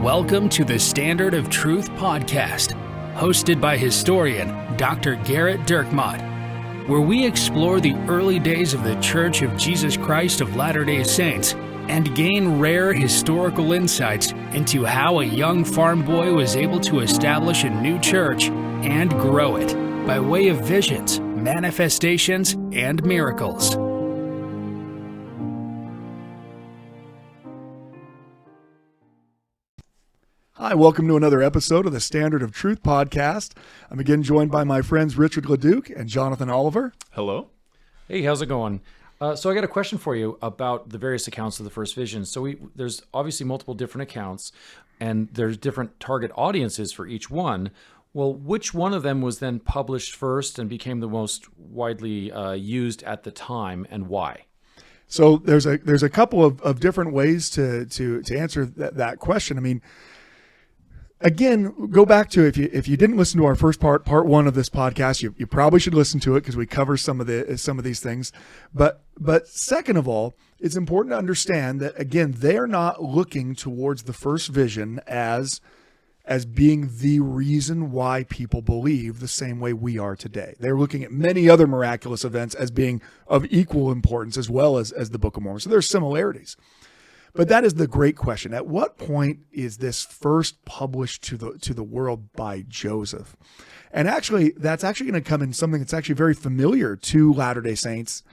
Welcome to the Standard of Truth podcast, hosted by historian Dr. Garrett Dirkmaat, where we explore the early days of the Church of Jesus Christ of Latter-day Saints and gain rare historical insights into how a young farm boy was able to establish a new church and grow it by way of visions, manifestations, and miracles. Hi, welcome to another episode of the Standard of Truth podcast. I'm again joined by my friends Richard LeDuc and Jonathan Oliver. Hello. Hey, how's it going? So I got a question for you about the various accounts of the first vision. So there's obviously multiple different accounts, and there's different target audiences for each one. Well, which one of them was then published first and became the most widely used at the time, and why? So there's a couple of different ways to answer that question. I mean, again, go back to if you didn't listen to our first part one of this podcast, you probably should listen to it because we cover some of these things. But second of all, it's important to understand that again, they're not looking towards the first vision as being the reason why people believe the same way we are today. They're looking at many other miraculous events as being of equal importance as well as the Book of Mormon. So there's similarities. But that is the great question. At what point is this first published to the world by Joseph? And actually, that's actually going to come in something that's actually very familiar to Latter-day Saints,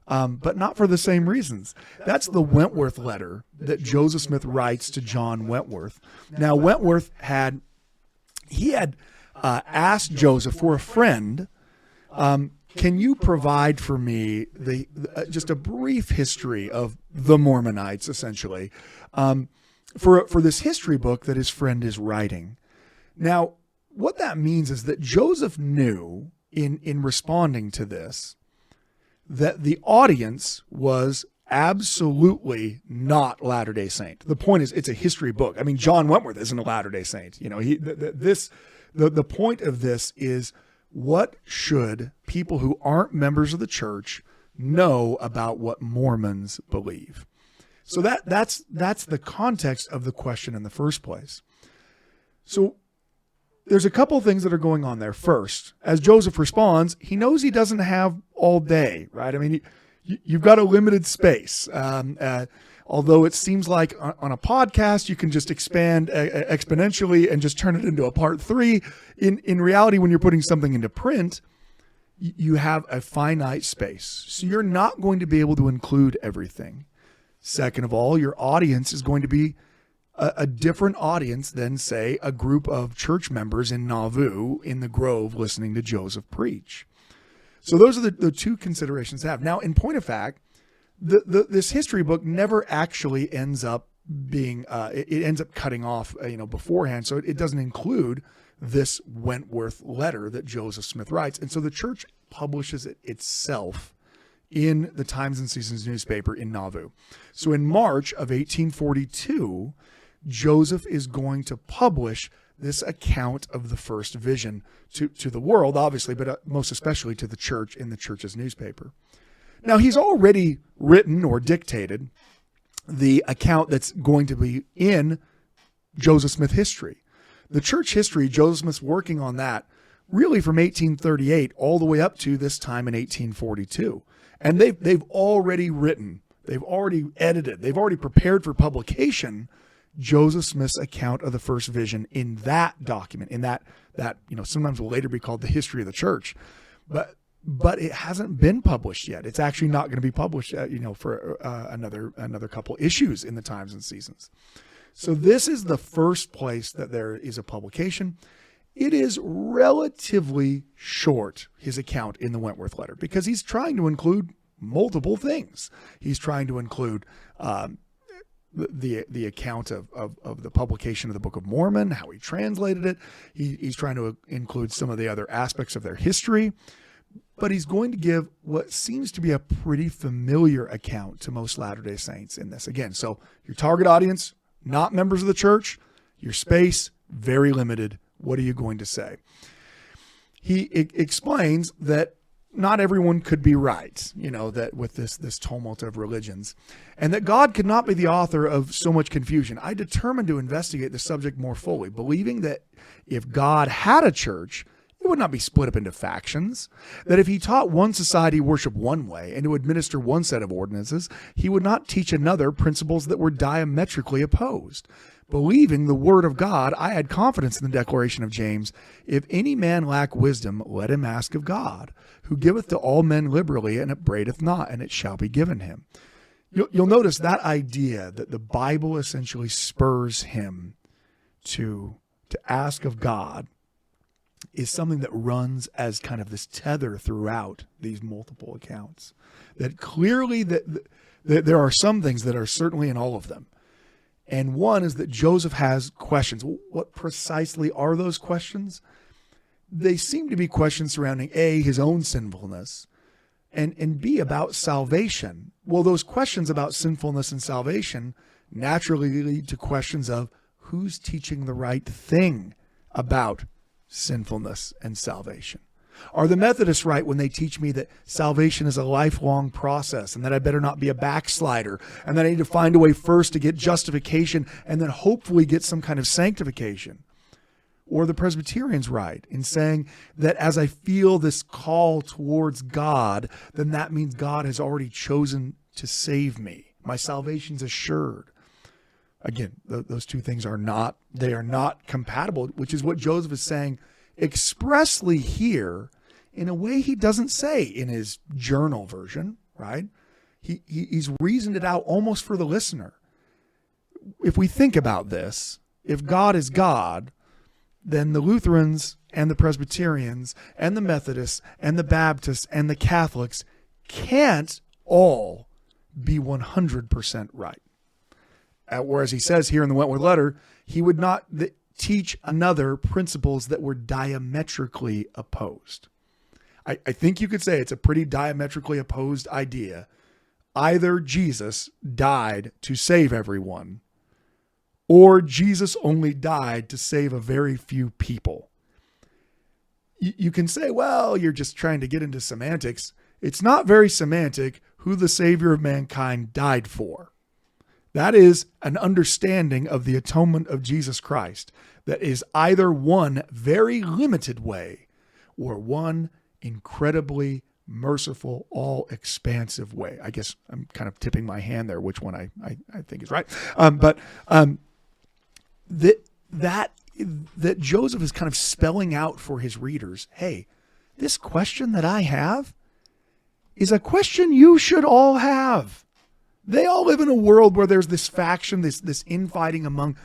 but not for the same reasons. That's the Wentworth Letter that Joseph Smith writes to John Wentworth. Now, Wentworth had asked Joseph for a friend. Can you provide for me just a brief history of the Mormonites, essentially, for this history book that his friend is writing? Now, what that means is that Joseph knew in responding to this that the audience was absolutely not Latter-day Saint. The point is, it's a history book. I mean, John Wentworth isn't a Latter-day Saint. You know, the point of this is, what should people who aren't members of the church know about what Mormons believe? So that's the context of the question in the first place. So there's a couple of things that are going on there. First, as Joseph responds, he knows he doesn't have all day, right? I mean, you've got a limited space. Although it seems like on a podcast, you can just expand exponentially and just turn it into a part 3. In reality, when you're putting something into print, you have a finite space. So you're not going to be able to include everything. Second of all, your audience is going to be a different audience than, say, a group of church members in Nauvoo in the Grove listening to Joseph preach. So those are the two considerations to have. Now, in point of fact, this history book never actually ends up being, it ends up cutting off, beforehand. So it doesn't include this Wentworth letter that Joseph Smith writes. And so the church publishes it itself in the Times and Seasons newspaper in Nauvoo. So in March of 1842, Joseph is going to publish this account of the first vision to the world, obviously, but most especially to the church in the church's newspaper. Now, he's already written or dictated the account that's going to be in Joseph Smith history. The church history, Joseph Smith's working on that really from 1838 all the way up to this time in 1842. And they've already written, they've already edited, they've already prepared for publication Joseph Smith's account of the first vision in that document, in that sometimes will later be called the history of the church. But it hasn't been published yet. It's actually not going to be published, for another couple issues in the Times and Seasons. So this is the first place that there is a publication. It is relatively short, his account in the Wentworth Letter, because he's trying to include multiple things. He's trying to include the account of the publication of the Book of Mormon, how he translated it. He's trying to include some of the other aspects of their history. But he's going to give what seems to be a pretty familiar account to most Latter-day Saints in this. Again, so your target audience, not members of the church, your space, very limited. What are you going to say? He explains that not everyone could be right, that with this tumult of religions, and that God could not be the author of so much confusion, I determined to investigate the subject more fully, believing that if God had a church, it would not be split up into factions, that if he taught one society worship one way and to administer one set of ordinances, he would not teach another principles that were diametrically opposed. Believing the word of God, I had confidence in the declaration of James, if any man lack wisdom, let him ask of God, who giveth to all men liberally, and upbraideth not, and it shall be given him. You'll notice that idea that the Bible essentially spurs him to ask of God is something that runs as kind of this tether throughout these multiple accounts. That clearly that there are some things that are certainly in all of them. And one is that Joseph has questions. What precisely are those questions? They seem to be questions surrounding A, his own sinfulness, and B, about salvation. Well, those questions about sinfulness and salvation naturally lead to questions of who's teaching the right thing about sinfulness and salvation. Are the Methodists right when they teach me that salvation is a lifelong process and that I better not be a backslider and that I need to find a way first to get justification and then hopefully get some kind of sanctification? Or the Presbyterians right in saying that as I feel this call towards God, then that means God has already chosen to save me. My salvation's assured. Again, those two things are not compatible, which is what Joseph is saying expressly here in a way he doesn't say in his journal version, right? He's reasoned it out almost for the listener. If we think about this, if God is God, then the Lutherans and the Presbyterians and the Methodists and the Baptists and the Catholics can't all be 100% right. Whereas he says here in the Wentworth Letter, he would not teach another principles that were diametrically opposed. I think you could say it's a pretty diametrically opposed idea. Either Jesus died to save everyone, or Jesus only died to save a very few people. You can say, well, you're just trying to get into semantics. It's not very semantic who the Savior of mankind died for. That is an understanding of the atonement of Jesus Christ that is either one very limited way or one incredibly merciful, all-expansive way. I guess I'm kind of tipping my hand there, which one I think is right. That Joseph is kind of spelling out for his readers, hey, this question that I have is a question you should all have. They all live in a world where there's this faction, this infighting among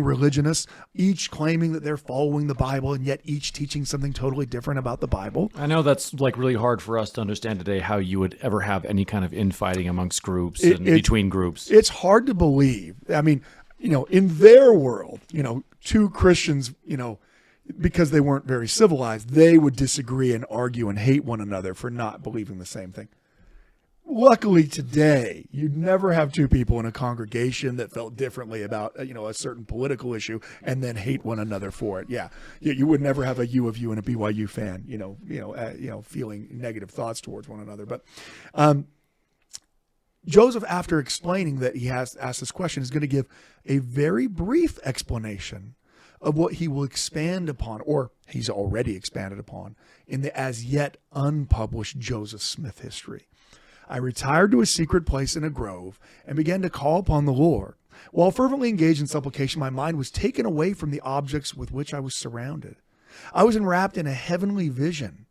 religionists, each claiming that they're following the Bible and yet each teaching something totally different about the Bible. I know that's like really hard for us to understand today, how you would ever have any kind of infighting amongst groups and between groups. It's hard to believe. I mean, in their world, two Christians, because they weren't very civilized, they would disagree and argue and hate one another for not believing the same thing. Luckily today, you'd never have two people in a congregation that felt differently about, a certain political issue and then hate one another for it. Yeah. You would never have a U of U and a BYU fan, feeling negative thoughts towards one another. But Joseph, after explaining that he has asked this question, is going to give a very brief explanation of what he will expand upon, or he's already expanded upon, in the as yet unpublished Joseph Smith history. I retired to a secret place in a grove and began to call upon the Lord. While fervently engaged in supplication, my mind was taken away from the objects with which I was surrounded. I was enwrapped in a heavenly vision,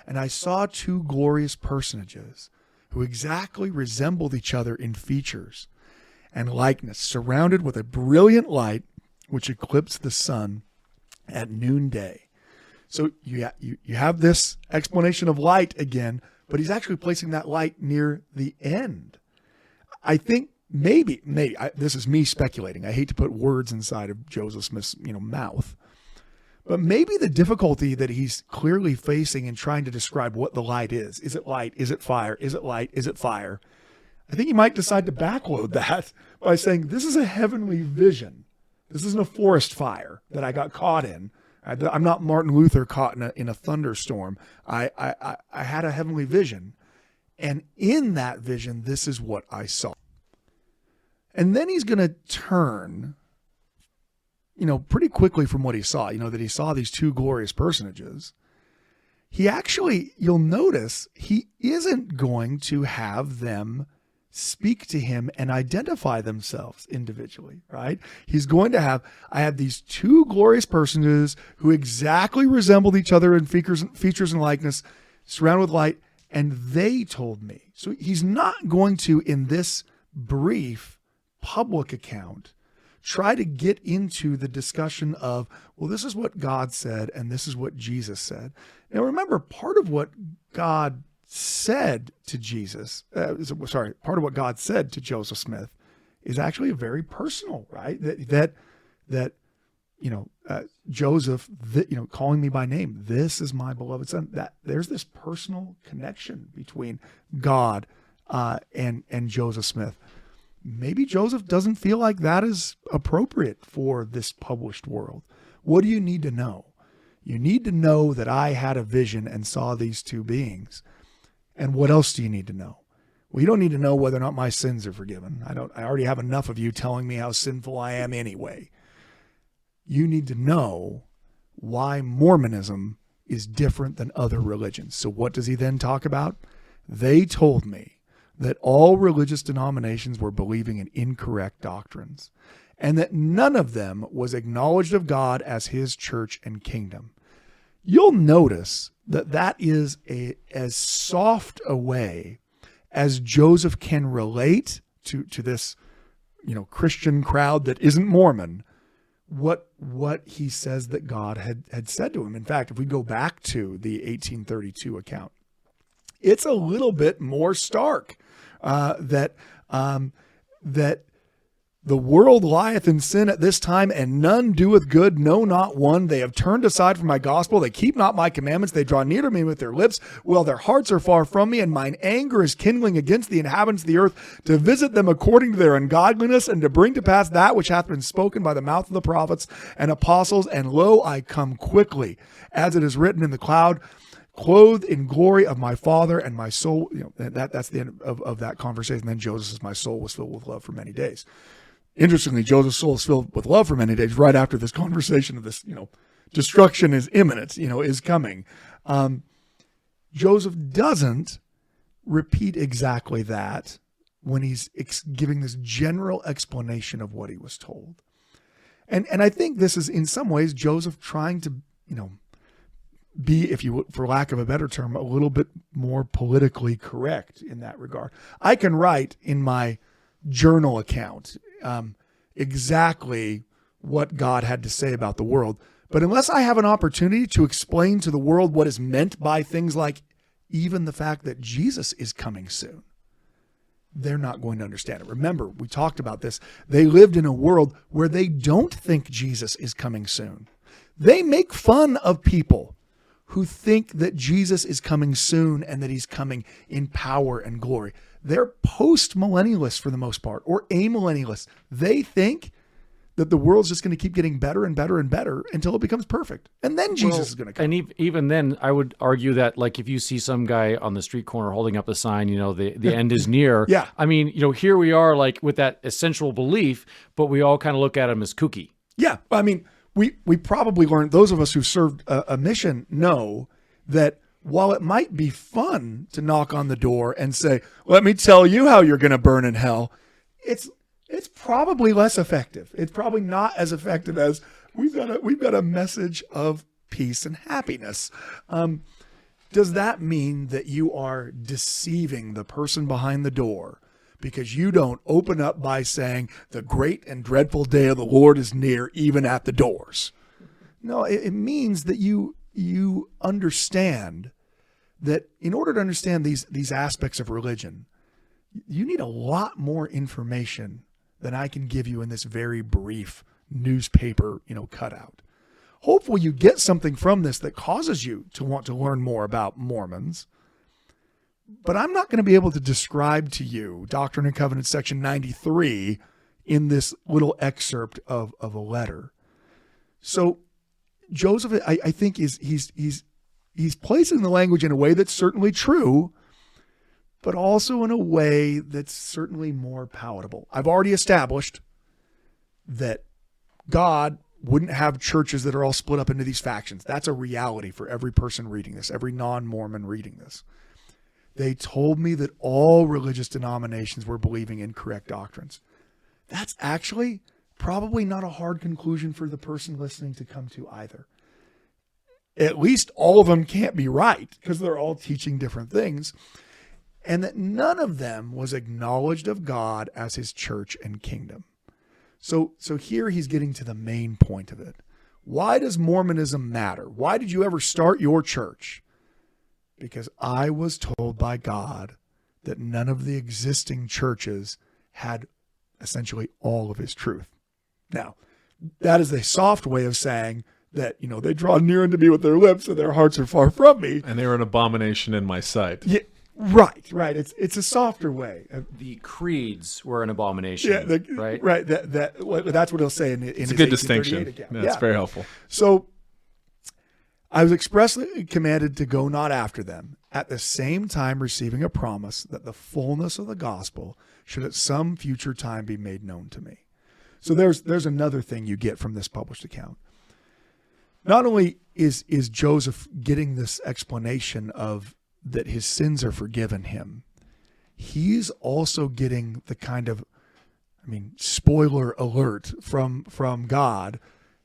and I saw two glorious personages who exactly resembled each other in features and likeness, surrounded with a brilliant light which eclipsed the sun at noonday. So you have this explanation of light again, but he's actually placing that light near the end. I think maybe this is me speculating. I hate to put words inside of Joseph Smith's mouth, but maybe the difficulty that he's clearly facing in trying to describe what the light is it light? Is it fire? Is it light? Is it fire? I think he might decide to backload that by saying, this is a heavenly vision. This isn't a forest fire that I got caught in. I'm not Martin Luther caught in a thunderstorm. I had a heavenly vision. And in that vision, this is what I saw. And then he's going to turn, pretty quickly from what he saw, that he saw these two glorious personages. He actually, you'll notice, he isn't going to have them speak to him and identify themselves individually, right? He's going to have, I have these two glorious personages who exactly resembled each other in features and likeness, surrounded with light, and they told me. So he's not going to, in this brief public account, try to get into the discussion of, well, this is what God said and this is what Jesus said. Now remember, part of what God said to part of what God said to Joseph Smith is actually very personal, right? That Joseph, calling me by name, this is my beloved son. That there's this personal connection between God and Joseph Smith. Maybe Joseph doesn't feel like that is appropriate for this published world. What do you need to know? You need to know that I had a vision and saw these two beings. And what else do you need to know? Well, you don't need to know whether or not my sins are forgiven. I already have enough of you telling me how sinful I am anyway. You need to know why Mormonism is different than other religions. So what does he then talk about? They told me that all religious denominations were believing in incorrect doctrines, and that none of them was acknowledged of God as his church and kingdom. You'll notice that is as soft a way as Joseph can relate to this, Christian crowd that isn't Mormon, what he says that God had said to him. In fact, if we go back to the 1832 account, it's a little bit more stark. That the world lieth in sin at this time, and none doeth good, no, not one. They have turned aside from my gospel. They keep not my commandments. They draw near to me with their lips, while their hearts are far from me, and mine anger is kindling against the inhabitants of the earth, to visit them according to their ungodliness, and to bring to pass that which hath been spoken by the mouth of the prophets and apostles. And lo, I come quickly, as it is written in the cloud, clothed in glory of my Father, and my soul, that's the end of that conversation. Then Joseph says, my soul was filled with love for many days. Interestingly, Joseph's soul is filled with love for many days right after this conversation of this, destruction is imminent, is coming. Joseph doesn't repeat exactly that when he's giving this general explanation of what he was told. And I think this is in some ways Joseph trying to, be, if you would, for lack of a better term, a little bit more politically correct in that regard. I can write in my journal account exactly what God had to say about the world, but unless I have an opportunity to explain to the world what is meant by things like even the fact that Jesus is coming soon, they're not going to understand it. Remember, we talked about this. They lived in a world where they don't think Jesus is coming soon. They make fun of people who think that Jesus is coming soon and that he's coming in power and glory. They're post-millennialists for the most part, or amillennialists. They think that the world's just going to keep getting better and better and better until it becomes perfect. And then Jesus is going to come. And even then, I would argue that, like, if you see some guy on the street corner holding up a sign, the end is near. Yeah. I mean, here we are, like, with that essential belief, but we all kind of look at him as kooky. Yeah. I mean, we probably learned, those of us who served a mission know that while it might be fun to knock on the door and say, let me tell you how you're going to burn in hell, it's probably less effective. It's probably not as effective as we've got a message of peace and happiness. Does that mean that you are deceiving the person behind the door because you don't open up by saying the great and dreadful day of the Lord is near, even at the doors? No, it means that you understand that in order to understand these aspects of religion, you need a lot more information than I can give you in this very brief newspaper, cutout. Hopefully you get something from this that causes you to want to learn more about Mormons. But I'm not going to be able to describe to you Doctrine and Covenants section 93 in this little excerpt of a letter. So Joseph, I think he's placing the language in a way that's certainly true, but also in a way that's certainly more palatable. I've already established that God wouldn't have churches that are all split up into these factions. That's a reality for every person reading this, every non-Mormon reading this. They told me that all religious denominations were believing incorrect doctrines. That's actually probably not a hard conclusion for the person listening to come to either. At least all of them can't be right because they're all teaching different things. And that none of them was acknowledged of God as his church and kingdom. So here he's getting to the main point of it. Why does Mormonism matter? Why did you ever start your church? Because I was told by God that none of the existing churches had essentially all of his truth. Now, that is a soft way of saying that, they draw near unto me with their lips and their hearts are far from me. And they are an abomination in my sight. Yeah, right. It's a softer way. The creeds were an abomination, right? Right. That's what he'll say in it's a good distinction. Account. Yeah, it's very helpful. So I was expressly commanded to go not after them, at the same time receiving a promise that the fullness of the gospel should at some future time be made known to me. So there's another thing you get from this published account. Not only is Joseph getting this explanation of that his sins are forgiven him, he's also getting the kind of, spoiler alert from God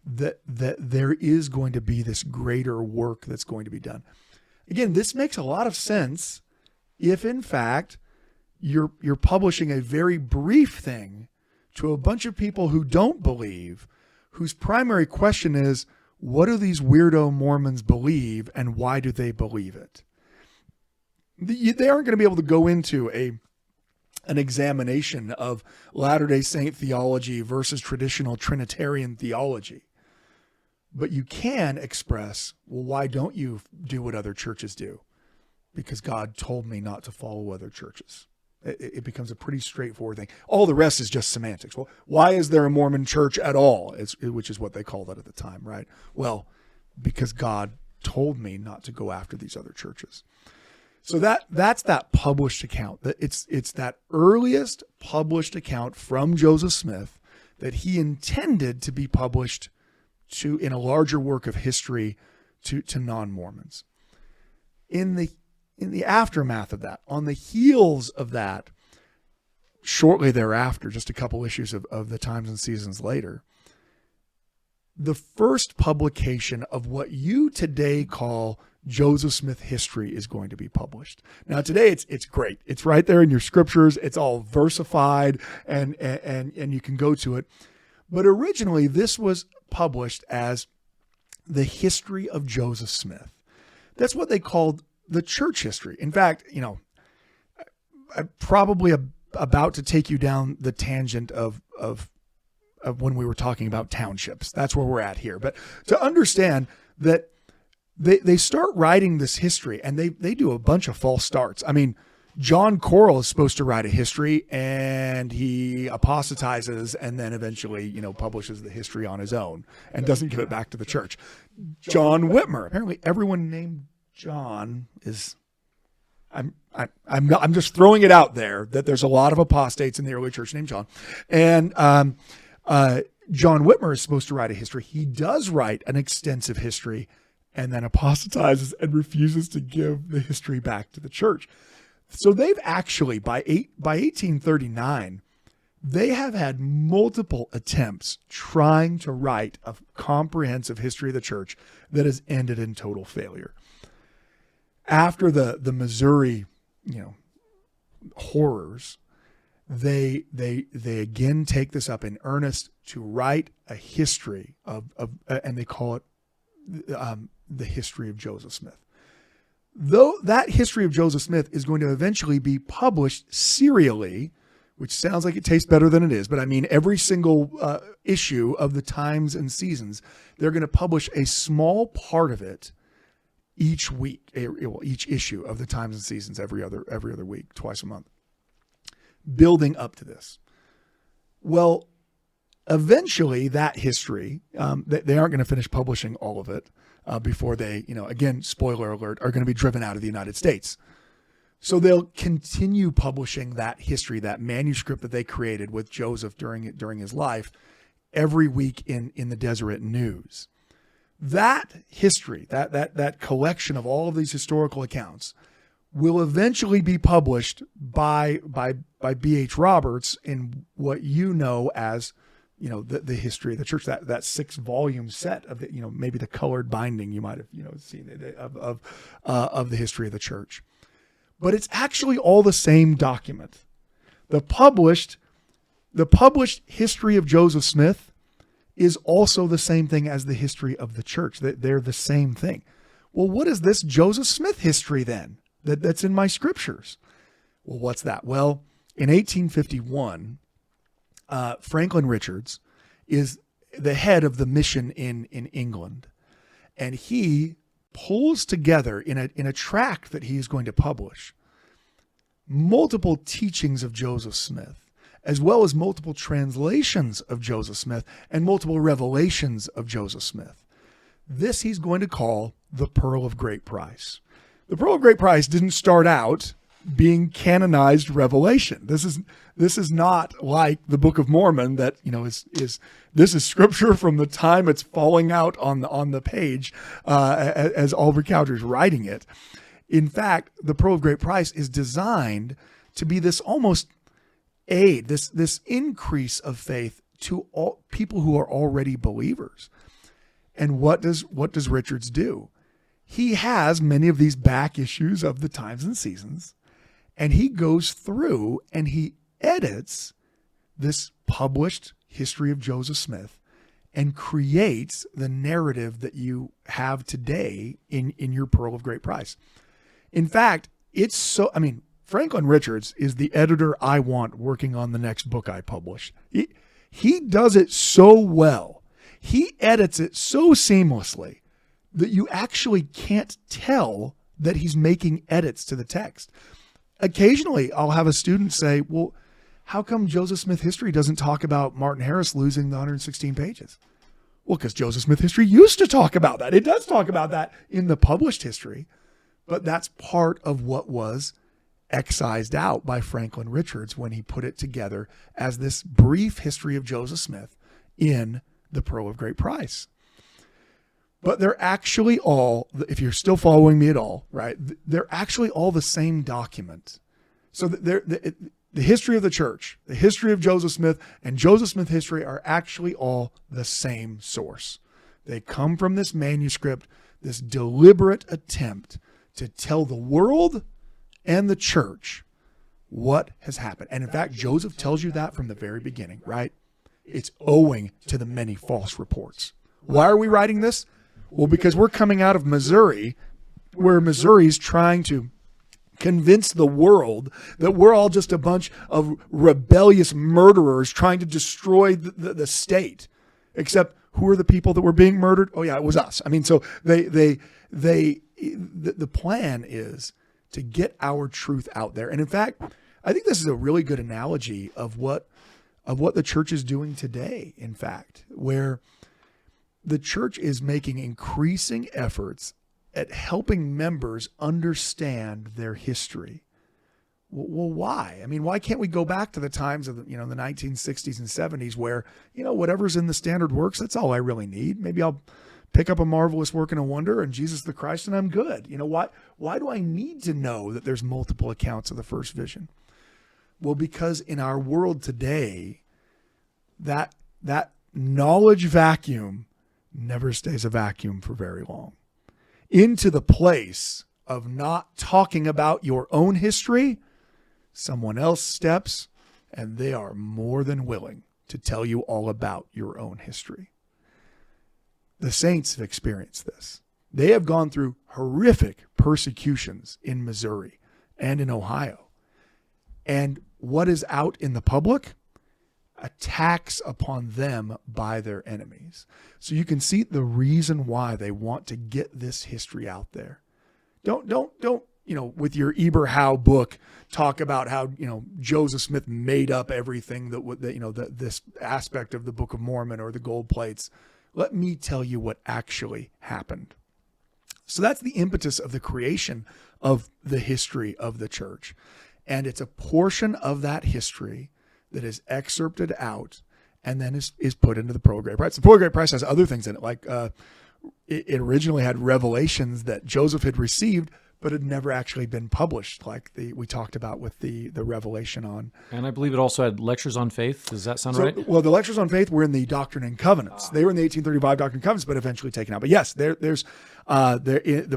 that there is going to be this greater work that's going to be done. Again, this makes a lot of sense if, in fact, you're publishing a very brief thing to a bunch of people who don't believe, whose primary question is, what do these weirdo Mormons believe and why do they believe it? They aren't going to be able to go into an examination of Latter-day Saint theology versus traditional Trinitarian theology. But you can express, well, why don't you do what other churches do? Because God told me not to follow other churches. It becomes a pretty straightforward thing. All the rest is just semantics. Well, why is there a Mormon church at all? Which is what they called it at the time, right? Well, because God told me not to go after these other churches. So that's that published account. It's that earliest published account from Joseph Smith that he intended to be published in a larger work of history to non-Mormons. In the aftermath of that, on the heels of that, shortly thereafter, just a couple issues of the Times and Seasons later, the first publication of what you today call Joseph Smith history is going to be published. Now today it's great. It's right there in your scriptures. It's all versified and you can go to it. But originally this was published as the history of Joseph Smith. That's what they called the church history. In fact, I'm probably about to take you down the tangent of when we were talking about townships. That's where we're at here. But to understand that they start writing this history and they do a bunch of false starts. John Corll is supposed to write a history and he apostatizes and then eventually, publishes the history on his own and doesn't give it back to the church. John Whitmer, apparently everyone named John is, I'm just throwing it out there that there's a lot of apostates in the early church named John. And John Whitmer is supposed to write a history. He does write an extensive history and then apostatizes and refuses to give the history back to the church. So they've actually, by 1839, they have had multiple attempts trying to write a comprehensive history of the church that has ended in total failure. After the Missouri, horrors, they again take this up in earnest to write a history of and they call it the history of Joseph Smith. Though that history of Joseph Smith is going to eventually be published serially, which sounds like it tastes better than it is, but every single issue of the Times and Seasons, they're going to publish a small part of it each week, each issue of the Times and Seasons every other week, twice a month, building up to this. Well, eventually that history, they aren't going to finish publishing all of it before they, again, spoiler alert, are going to be driven out of the United States. So they'll continue publishing that history, that manuscript that they created with Joseph during his life, every week in the Deseret News. That history, that collection of all of these historical accounts, will eventually be published by B.H. Roberts in what you know as, the history of the church, that 6-volume set of maybe the colored binding you might have seen of the history of the church. But it's actually all the same document. The published history of Joseph Smith is also the same thing as the history of the church. They're the same thing. Well, what is this Joseph Smith history then that's in my scriptures? Well, what's that? Well, in 1851, Franklin Richards is the head of the mission in England, and he pulls together in a tract that he is going to publish multiple teachings of Joseph Smith, as well as multiple translations of Joseph Smith and multiple revelations of Joseph Smith. This he's going to call the Perl of Great Price. The Pearl of Great Price didn't start out being canonized revelation. This is not like the Book of Mormon that this is scripture from the time it's falling out on the page as Oliver Cowdery is writing it. In fact, the Pearl of Great Price is designed to be this almost aid, this increase of faith to all people who are already believers. And what does Richards do? He has many of these back issues of the Times and Seasons, and he goes through and he edits this published history of Joseph Smith and creates the narrative that you have today in your Pearl of Great Price. In fact, Franklin Richards is the editor I want working on the next book I publish. He does it so well. He edits it so seamlessly that you actually can't tell that he's making edits to the text. Occasionally, I'll have a student say, well, how come Joseph Smith history doesn't talk about Martin Harris losing the 116 pages? Well, because Joseph Smith history used to talk about that. It does talk about that in the published history, but that's part of what was excised out by Franklin Richards when he put it together as this brief history of Joseph Smith in the Pearl of Great Price. But they're actually all, if you're still following me at all, right, they're actually all the same document. So the history of the church, the history of Joseph Smith, and Joseph Smith history are actually all the same source. They come from this manuscript, this deliberate attempt to tell the world and the church what has happened. And in fact, Joseph tells you that from the very beginning, right? It's owing to the many false reports. Why are we writing this? Well, because we're coming out of Missouri, where Missouri's trying to convince the world that we're all just a bunch of rebellious murderers trying to destroy the state. Except who are the people that were being murdered? Oh yeah, it was us. I mean, so the plan is to get our truth out there. And in fact, I think this is a really good analogy of what the church is doing today, in fact, where the church is making increasing efforts at helping members understand their history. Well, why? I mean, why can't we go back to the times of the 1960s and 70s where, whatever's in the standard works, that's all I really need. Maybe I'll pick up a marvelous work and a wonder and Jesus the Christ and I'm good. Why do I need to know that there's multiple accounts of the first vision? Well, because in our world today, that knowledge vacuum never stays a vacuum for very long. Into the place of not talking about your own history, someone else steps and they are more than willing to tell you all about your own history. The saints have experienced this. They have gone through horrific persecutions in Missouri and in Ohio. And what is out in the public? Attacks upon them by their enemies. So you can see the reason why they want to get this history out there. Don't with your Eberhau book, talk about how, Joseph Smith made up everything this aspect of the Book of Mormon or the gold plates. Let me tell you what actually happened. So that's the impetus of the creation of the history of the church. And it's a portion of that history that is excerpted out and then is put into the Pearl of Great Price. The Pearl of Great Price has other things in it, like it originally had revelations that Joseph had received, but had never actually been published, like we talked about with the revelation on. And I believe it also had lectures on faith. Does that sound right? Well, the lectures on faith were in the Doctrine and Covenants. They were in the 1835 Doctrine and Covenants, but eventually taken out. But yes, the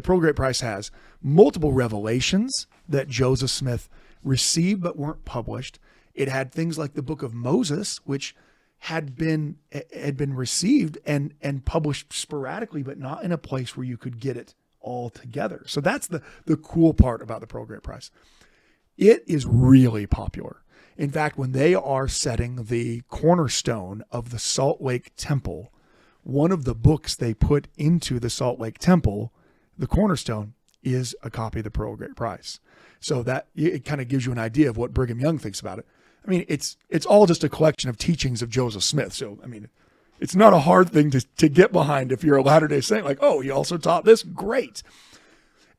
Pearl of Great Price has multiple revelations that Joseph Smith received but weren't published. It had things like the Book of Moses, which had been received and published sporadically, but not in a place where you could get it all together. So that's the cool part about the Pearl of Great Price. It is really popular. In fact, when they are setting the cornerstone of the Salt Lake Temple, one of the books they put into the Salt Lake Temple, the cornerstone, is a copy of the Pearl of Great Price. So that it kind of gives you an idea of what Brigham Young thinks about it. I mean, it's all just a collection of teachings of Joseph Smith. So, I mean, it's not a hard thing to get behind if you're a Latter-day Saint, like, oh, he also taught this, great.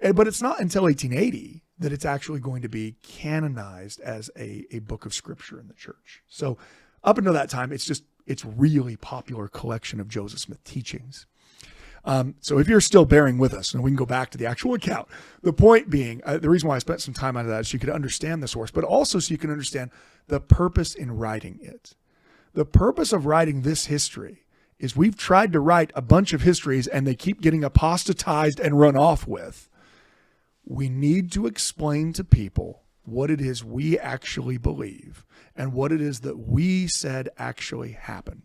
But it's not until 1880 that it's actually going to be canonized as a book of scripture in the church. So up until that time, it's really popular collection of Joseph Smith teachings. So if you're still bearing with us, and we can go back to the actual account, the point being, the reason why I spent some time on that is so you could understand the source, but also so you can understand the purpose in writing it. The purpose of writing this history is we've tried to write a bunch of histories and they keep getting apostatized and run off with. We need to explain to people what it is we actually believe and what it is that we said actually happened.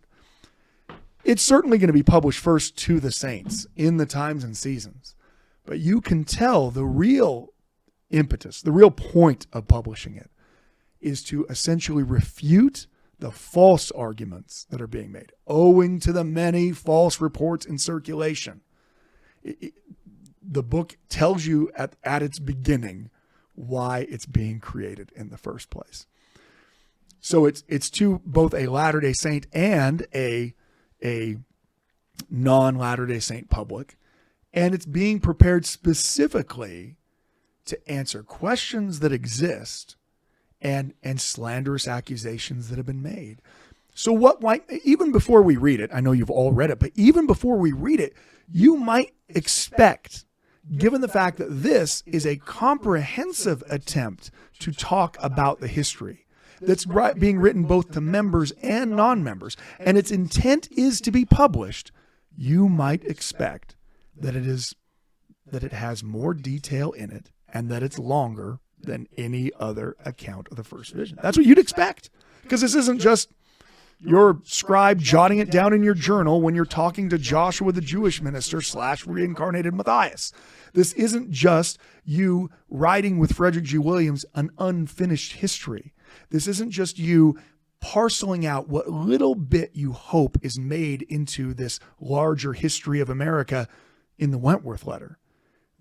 It's certainly going to be published first to the saints in the times and seasons, but you can tell the real impetus, the real point of publishing it is to essentially refute the false arguments that are being made, owing to the many false reports in circulation. The book tells you at its beginning why it's being created in the first place. So it's to both a Latter-day Saint and a non-Latter-day Saint public, and it's being prepared specifically to answer questions that exist and slanderous accusations that have been made. So what might, even before we read it, I know you've all read it, but even before we read it, you might expect, given the fact that this is a comprehensive attempt to talk about the history that's being written both to members and non-members, and its intent is to be published, you might expect that it has more detail in it and that it's longer than any other account of the first vision. That's what you'd expect, because this isn't just your scribe jotting it down in your journal when you're talking to Joshua the Jewish minister / reincarnated Matthias. This isn't just you writing with Frederick G. Williams an unfinished history. This isn't just you parceling out what little bit you hope is made into this larger history of America in the Wentworth Letter.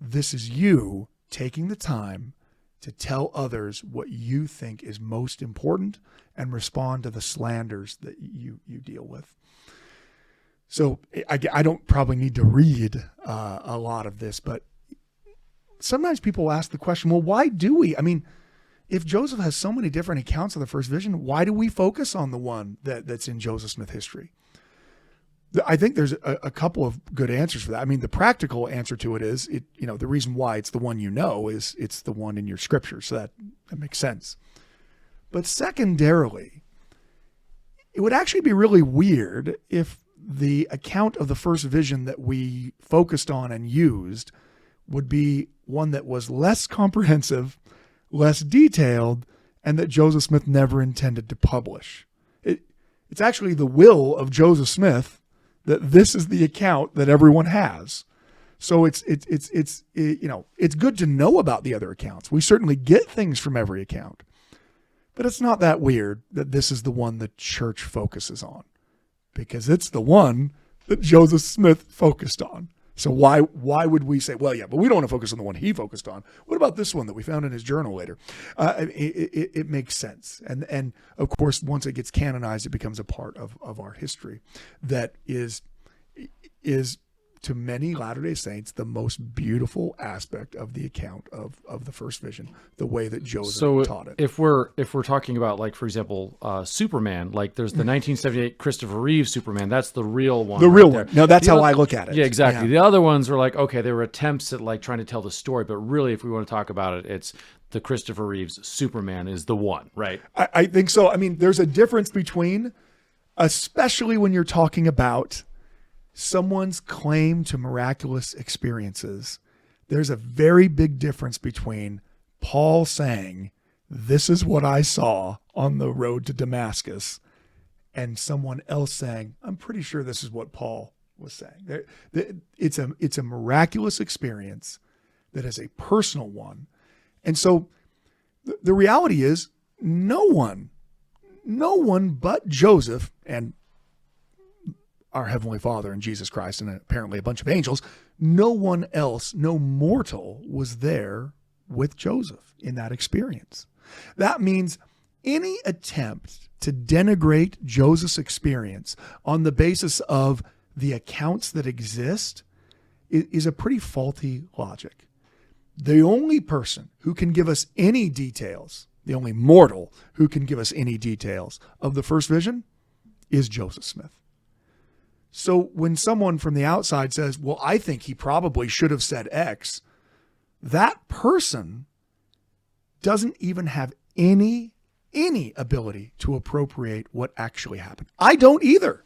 This is you taking the time to tell others what you think is most important and respond to the slanders that you deal with. So I don't probably need to read a lot of this, but sometimes people ask the question, well, why do we? I mean, if Joseph has so many different accounts of the first vision, why do we focus on the one that's in Joseph Smith history? I think there's a couple of good answers for that. I mean, the practical answer to it is, the reason why it's the one is it's the one in your scripture. So that makes sense. But secondarily, it would actually be really weird if the account of the first vision that we focused on and used would be one that was less comprehensive, less detailed, and that Joseph Smith never intended to publish. It's actually the will of Joseph Smith that this is the account that everyone has. So it's good to know about the other accounts. We certainly get things from every account, but it's not that weird that this is the one the church focuses on, because it's the one that Joseph Smith focused on. So why would we say, well, yeah, but we don't want to focus on the one he focused on. What about this one that we found in his journal later? It makes sense. And of course, once it gets canonized, it becomes a part of our history that is to many Latter-day Saints the most beautiful aspect of the account of the first vision, the way that Joseph taught it. If we're talking about, like, for example, Superman, like there's the 1978 Christopher Reeve Superman, that's the real one. The real there. one. No, that's how I look at it. Yeah, exactly. Yeah. The other ones are like, okay, they were attempts at like trying to tell the story, but really, if we want to talk about it, it's the Christopher Reeve's Superman is the one, right? I think so. I mean, there's a difference between, especially when you're talking about someone's claim to miraculous experiences, there's a very big difference between Paul saying, this is what I saw on the road to Damascus, and someone else saying, I'm pretty sure this is what Paul was saying. It's a miraculous experience that is a personal one. And so the reality is no one but Joseph and our Heavenly Father and Jesus Christ and apparently a bunch of angels, no one else, no mortal was there with Joseph in that experience. That means any attempt to denigrate Joseph's experience on the basis of the accounts that exist is a pretty faulty logic. The only person who can give us any details, the only mortal who can give us any details of the first vision is Joseph Smith. So when someone from the outside says, well, I think he probably should have said X, that person doesn't even have any ability to appropriate what actually happened. I don't either.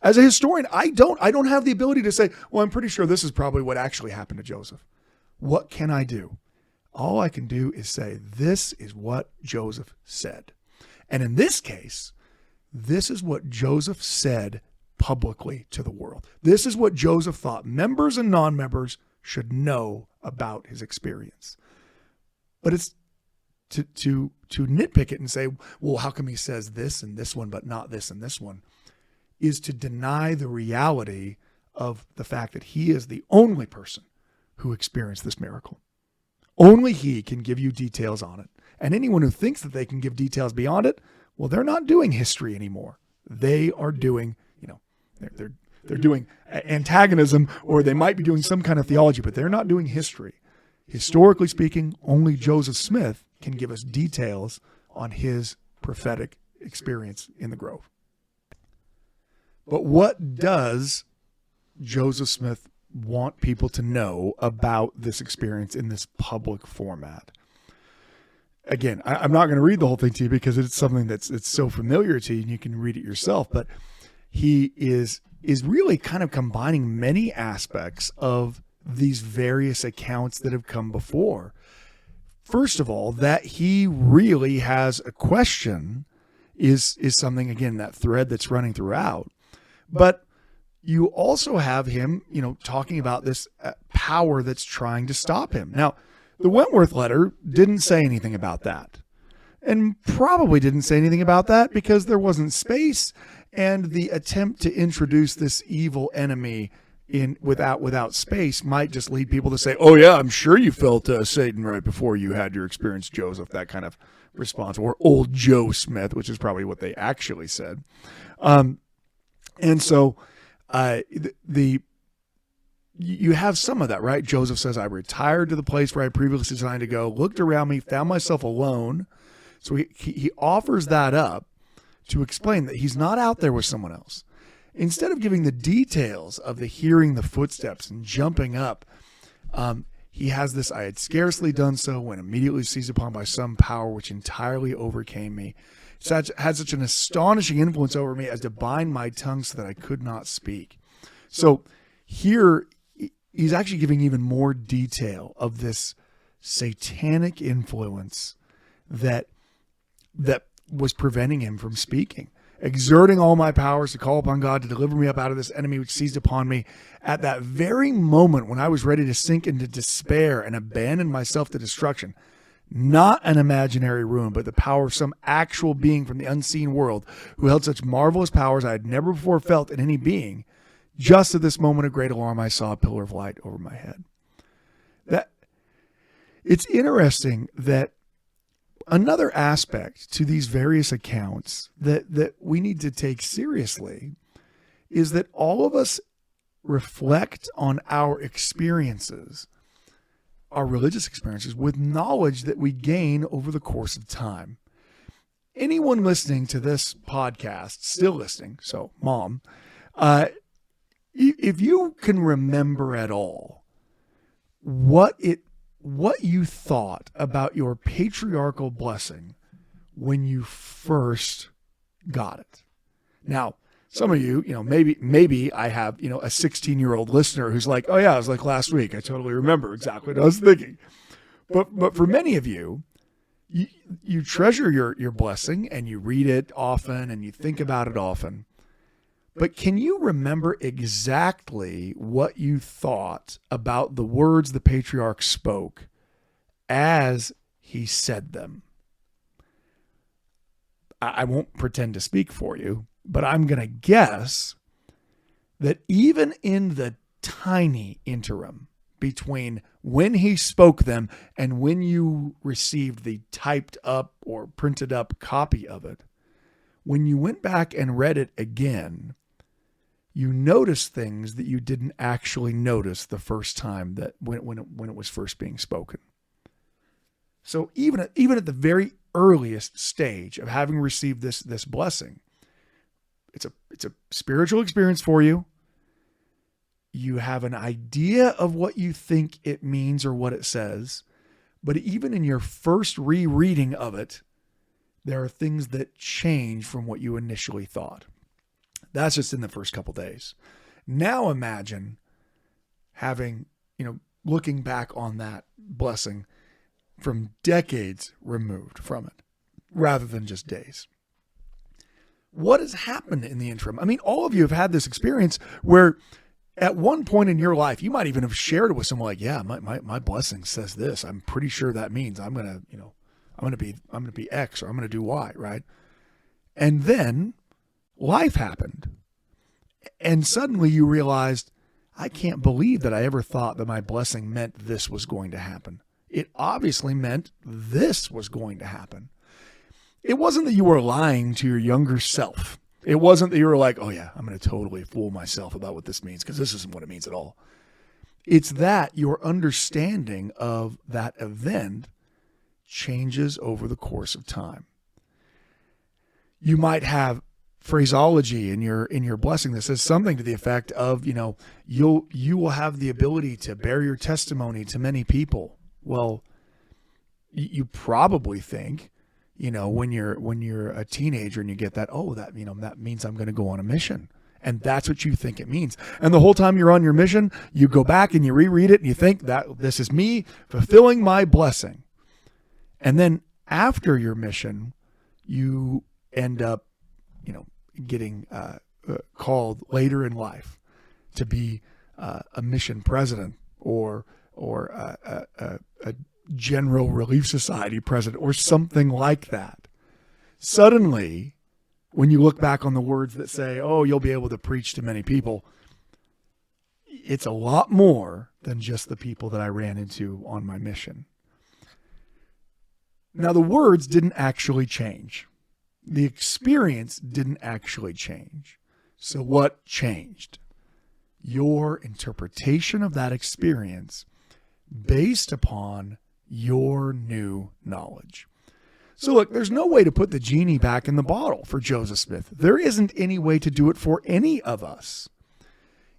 As a historian, I don't have the ability to say, well, I'm pretty sure this is probably what actually happened to Joseph. What can I do? All I can do is say, this is what Joseph said. And in this case, this is what Joseph said publicly to the world. This is what Joseph thought members and non-members should know about his experience. But it's to nitpick it and say, well, how come he says this and this one, but not this and this one, is to deny the reality of the fact that he is the only person who experienced this miracle. Only he can give you details on it. And anyone who thinks that they can give details beyond it, well, they're not doing history anymore. They are doing, they're doing antagonism, or they might be doing some kind of theology, but they're not doing history. Historically speaking, only Joseph Smith can give us details on his prophetic experience in the grove. But what does Joseph Smith want people to know about this experience in this public format? Again, I'm not going to read the whole thing to you because it's something it's so familiar to you and you can read it yourself, but he is really kind of combining many aspects of these various accounts that have come before. First of all, that he really has a question is something, again, that thread that's running throughout. But you also have him, talking about this power that's trying to stop him. Now, the Wentworth Letter didn't say anything about that, and probably didn't say anything about that because there wasn't space, and the attempt to introduce this evil enemy in without space might just lead people to say, "Oh yeah, I'm sure you felt Satan right before you had your experience, Joseph." That kind of response, or old Joe Smith, which is probably what they actually said. And so you have some of that, right? Joseph says, I retired to the place where I previously designed to go, looked around me, found myself alone. So he offers that up to explain that he's not out there with someone else. Instead of giving the details of the hearing the footsteps and jumping up, he has this, I had scarcely done so when immediately seized upon by some power which entirely overcame me. Had such an astonishing influence over me as to bind my tongue so that I could not speak. So here he's actually giving even more detail of this satanic influence that was preventing him from speaking. Exerting all my powers to call upon God to deliver me up out of this enemy which seized upon me at that very moment when I was ready to sink into despair and abandon myself to destruction. Not an imaginary ruin, but the power of some actual being from the unseen world who held such marvelous powers I had never before felt in any being, Just at this moment of great alarm, I saw a pillar of light over my head. That it's interesting that another aspect to these various accounts that we need to take seriously is that all of us reflect on our experiences, our religious experiences, with knowledge that we gain over the course of time. Anyone listening to this podcast, still listening, so Mom, if you can remember at all what you thought about your patriarchal blessing when you first got it. Now, some of you, maybe I have, a 16-year-old listener who's like, oh yeah, it was like last week. I totally remember exactly what I was thinking. But for many of you, you treasure your blessing and you read it often and you think about it often. But can you remember exactly what you thought about the words the patriarch spoke as he said them? I won't pretend to speak for you, but I'm going to guess that even in the tiny interim between when he spoke them and when you received the typed up or printed up copy of it, when you went back and read it again, you noticed things that you didn't actually notice the first time that when it was first being spoken. So even at the very earliest stage of having received this blessing, it's a spiritual experience for you. You have an idea of what you think it means or what it says, but even in your first rereading of it, there are things that change from what you initially thought. That's just in the first couple days. Now imagine having, looking back on that blessing from decades removed from it, rather than just days. What has happened in the interim? I mean, all of you have had this experience where at one point in your life, you might even have shared it with someone like, yeah, my blessing says this. I'm pretty sure that means I'm going to be X or I'm going to do Y, right? And then life happened. And suddenly you realized, I can't believe that I ever thought that my blessing meant this was going to happen. It obviously meant this was going to happen. It wasn't that you were lying to your younger self. It wasn't that you were like, oh yeah, I'm going to totally fool myself about what this means because this isn't what it means at all. It's that your understanding of that event changes over the course of time. You might have phraseology in your blessing that says something to the effect of, you will have the ability to bear your testimony to many people. Well, you probably think, when you're a teenager and you get that, that means I'm going to go on a mission. And that's what you think it means. And the whole time you're on your mission, you go back and you reread it and you think that this is me fulfilling my blessing. And then after your mission, you end up, getting called later in life to be a mission president or a General Relief Society president or something like that. Suddenly, when you look back on the words that say, oh, you'll be able to preach to many people, it's a lot more than just the people that I ran into on my mission. Now, the words didn't actually change. The experience didn't actually change. So what changed? Your interpretation of that experience based upon your new knowledge. So look, there's no way to put the genie back in the bottle for Joseph Smith. There isn't any way to do it for any of us.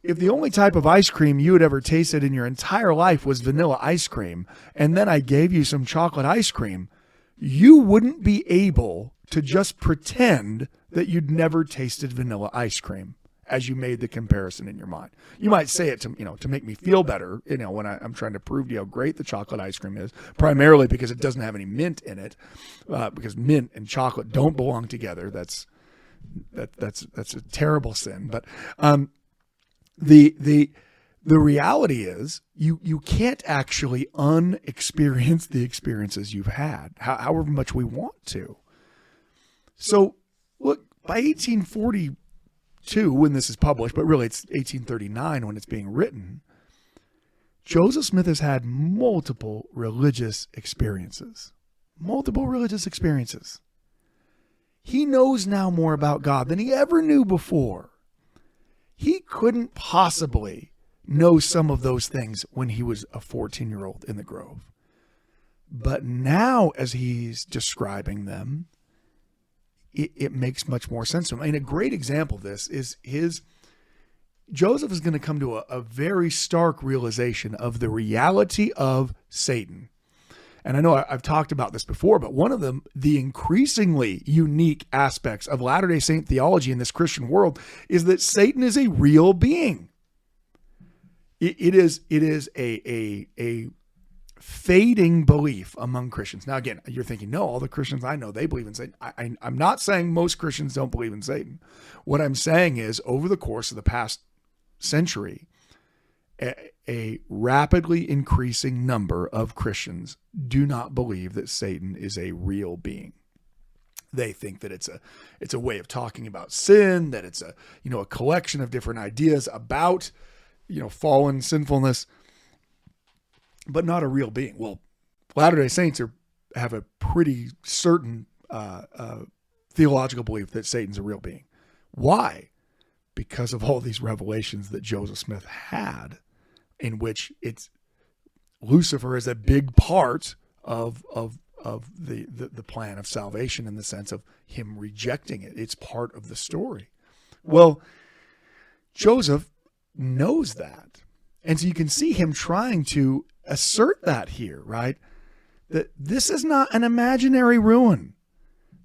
If the only type of ice cream you had ever tasted in your entire life was vanilla ice cream, and then I gave you some chocolate ice cream, you wouldn't be able to just pretend that you'd never tasted vanilla ice cream as you made the comparison in your mind. You might say it to make me feel better, when I'm trying to prove to you how great the chocolate ice cream is, primarily because it doesn't have any mint in it, because mint and chocolate don't belong together. That's a terrible sin. But the reality is you can't actually unexperience the experiences you've had, however much we want to. So look, by 1842, 1832 when this is published, but really it's 1839 when it's being written, Joseph Smith has had multiple religious experiences. Multiple religious experiences. He knows now more about God than he ever knew before. He couldn't possibly know some of those things when he was a 14-year-old in the Grove. But now, as he's describing them, it makes much more sense to him. And a great example of this is Joseph is going to come to a very stark realization of the reality of Satan. And I know I've talked about this before, but one of the increasingly unique aspects of Latter-day Saint theology in this Christian world is that Satan is a real being. It is a fading belief among Christians. Now, again, you're thinking, no, all the Christians I know, they believe in Satan. I'm not saying most Christians don't believe in Satan. What I'm saying is, over the course of the past century, a rapidly increasing number of Christians do not believe that Satan is a real being. They think that it's a way of talking about sin, that it's a collection of different ideas about fallen sinfulness, but not a real being. Well, Latter-day Saints have a pretty certain theological belief that Satan's a real being. Why? Because of all these revelations that Joseph Smith had, in which it's Lucifer is a big part of the plan of salvation, in the sense of him rejecting it. It's part of the story. Well, Joseph knows that. And so you can see him trying to assert that here, right? That this is not an imaginary ruin.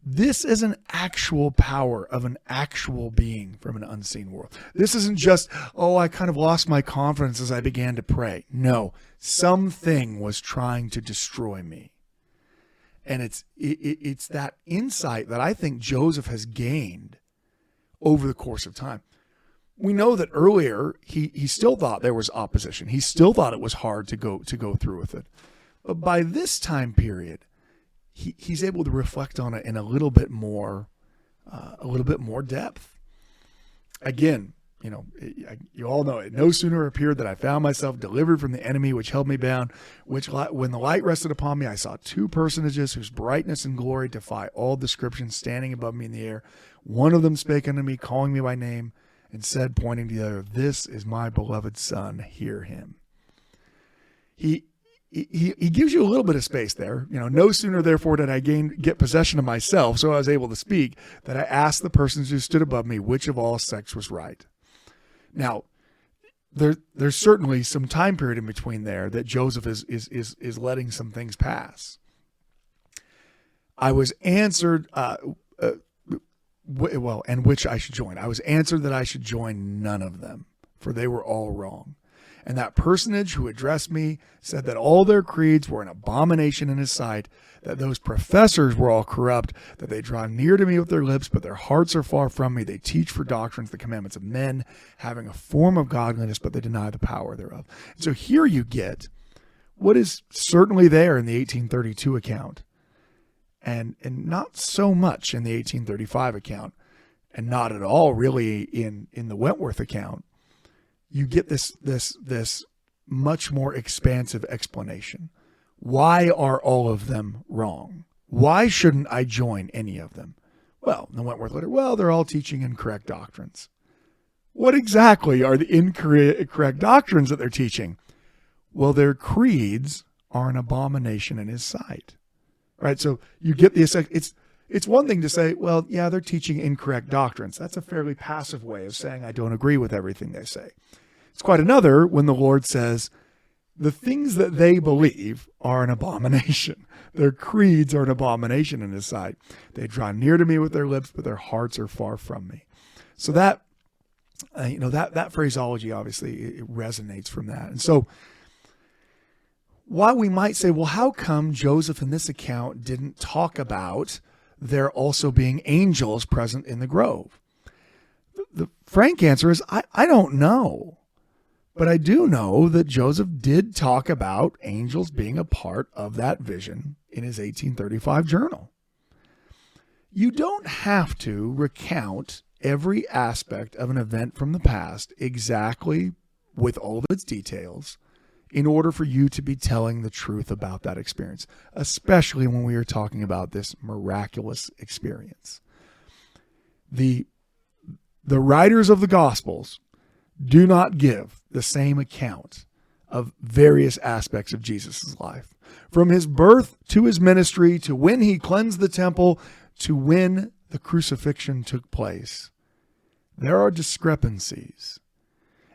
This is an actual power of an actual being from an unseen world. This isn't just, I kind of lost my confidence as I began to pray. No, something was trying to destroy me. And it's that insight that I think Joseph has gained over the course of time. We know that earlier he still thought there was opposition. He still thought it was hard to go through with it. But by this time period, he's able to reflect on it in a little bit more depth. Again, you all know it. No sooner appeared that I found myself delivered from the enemy which held me bound, when the light rested upon me, I saw two personages whose brightness and glory defy all description, standing above me in the air. One of them spake unto me, calling me by name, and said, pointing to the other, "This is my beloved son, hear him." He gives you a little bit of space there. No sooner, therefore, did I get possession of myself, so I was able to speak, that I asked the persons who stood above me, which of all sects was right. Now, there's certainly some time period in between there that Joseph is letting some things pass. I was answered, and which I should join. I was answered that I should join none of them, for they were all wrong. And that personage who addressed me said that all their creeds were an abomination in his sight, that those professors were all corrupt, that they draw near to me with their lips, but their hearts are far from me. They teach for doctrines the commandments of men, having a form of godliness, but they deny the power thereof. And so here you get what is certainly there in the 1832 account, and not so much in the 1835 account, and not at all really in the Wentworth account. You get this much more expansive explanation. Why are all of them wrong? Why shouldn't I join any of them? Well, in the Wentworth Letter, they're all teaching incorrect doctrines. What exactly are the incorrect doctrines that they're teaching? Well, their creeds are an abomination in his sight. Right? So you get the it's one thing to say, they're teaching incorrect doctrines. That's a fairly passive way of saying I don't agree with everything they say. It's quite another when the Lord says the things that they believe are an abomination. Their creeds are an abomination in his sight. They draw near to me with their lips, but their hearts are far from me. So that phraseology, obviously, it resonates from that. And so while we might say, well, how come Joseph in this account didn't talk about there also being angels present in the grove? The frank answer is, I don't know. But I do know that Joseph did talk about angels being a part of that vision in his 1835 journal. You don't have to recount every aspect of an event from the past exactly with all of its details in order for you to be telling the truth about that experience, especially when we are talking about this miraculous experience. The writers of the Gospels do not give the same account of various aspects of Jesus' life. From his birth to his ministry, to when he cleansed the temple, to when the crucifixion took place, there are discrepancies.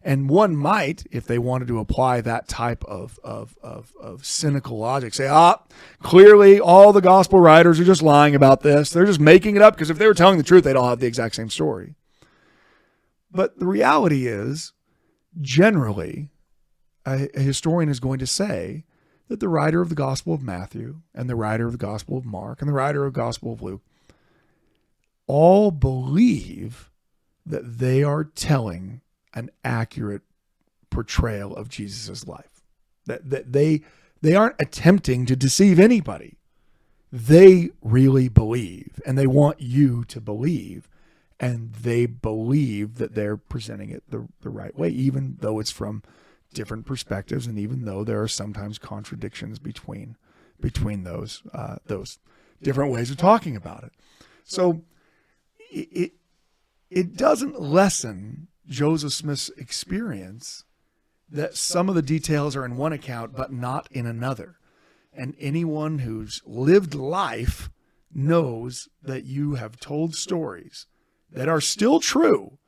And one might, if they wanted to apply that type of cynical logic, say, clearly all the gospel writers are just lying about this. They're just making it up, because if they were telling the truth, they'd all have the exact same story. But the reality is, generally, a historian is going to say that the writer of the Gospel of Matthew and the writer of the Gospel of Mark and the writer of the Gospel of Luke all believe that they are telling an accurate portrayal of Jesus' life. That they aren't attempting to deceive anybody. They really believe, and they want you to believe, and they believe that they're presenting it the right way, even though it's from different perspectives, and even though there are sometimes contradictions between those different ways of talking about it. So it doesn't lessen Joseph Smith's experience that some of the details are in one account but not in another. And anyone who's lived life knows that you have told stories that are still true.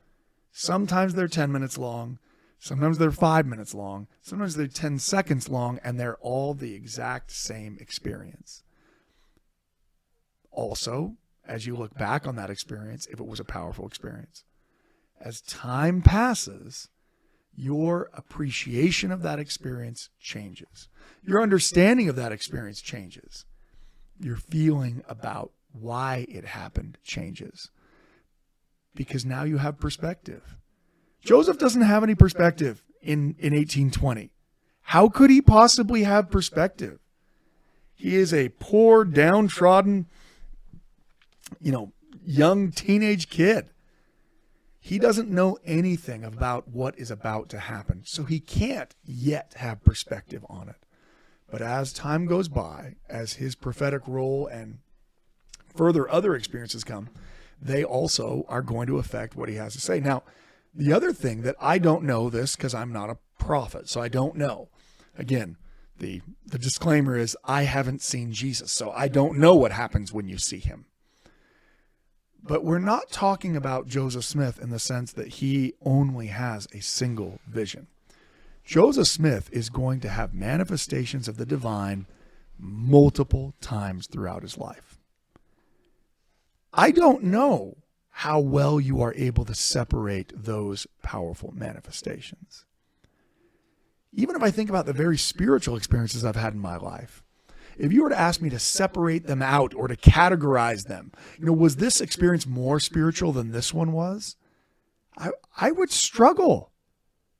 Sometimes they're 10 minutes long. Sometimes they're 5 minutes long. Sometimes they're 10 seconds long, and they're all the exact same experience. Also, as you look back on that experience, if it was a powerful experience, as time passes, your appreciation of that experience changes. Your understanding of that experience changes. Your feeling about why it happened changes. Because now you have perspective. Joseph doesn't have any perspective in 1820. How could he possibly have perspective? He is a poor, downtrodden, young teenage kid. He doesn't know anything about what is about to happen, so he can't yet have perspective on it. But as time goes by, as his prophetic role and further other experiences come, they also are going to affect what he has to say. Now, the other thing that I don't know this, because I'm not a prophet, so I don't know. Again, the disclaimer is I haven't seen Jesus, so I don't know what happens when you see him. But we're not talking about Joseph Smith in the sense that he only has a single vision. Joseph Smith is going to have manifestations of the divine multiple times throughout his life. I don't know how well you are able to separate those powerful manifestations. Even if I think about the very spiritual experiences I've had in my life, if you were to ask me to separate them out or to categorize them, was this experience more spiritual than this one was? I would struggle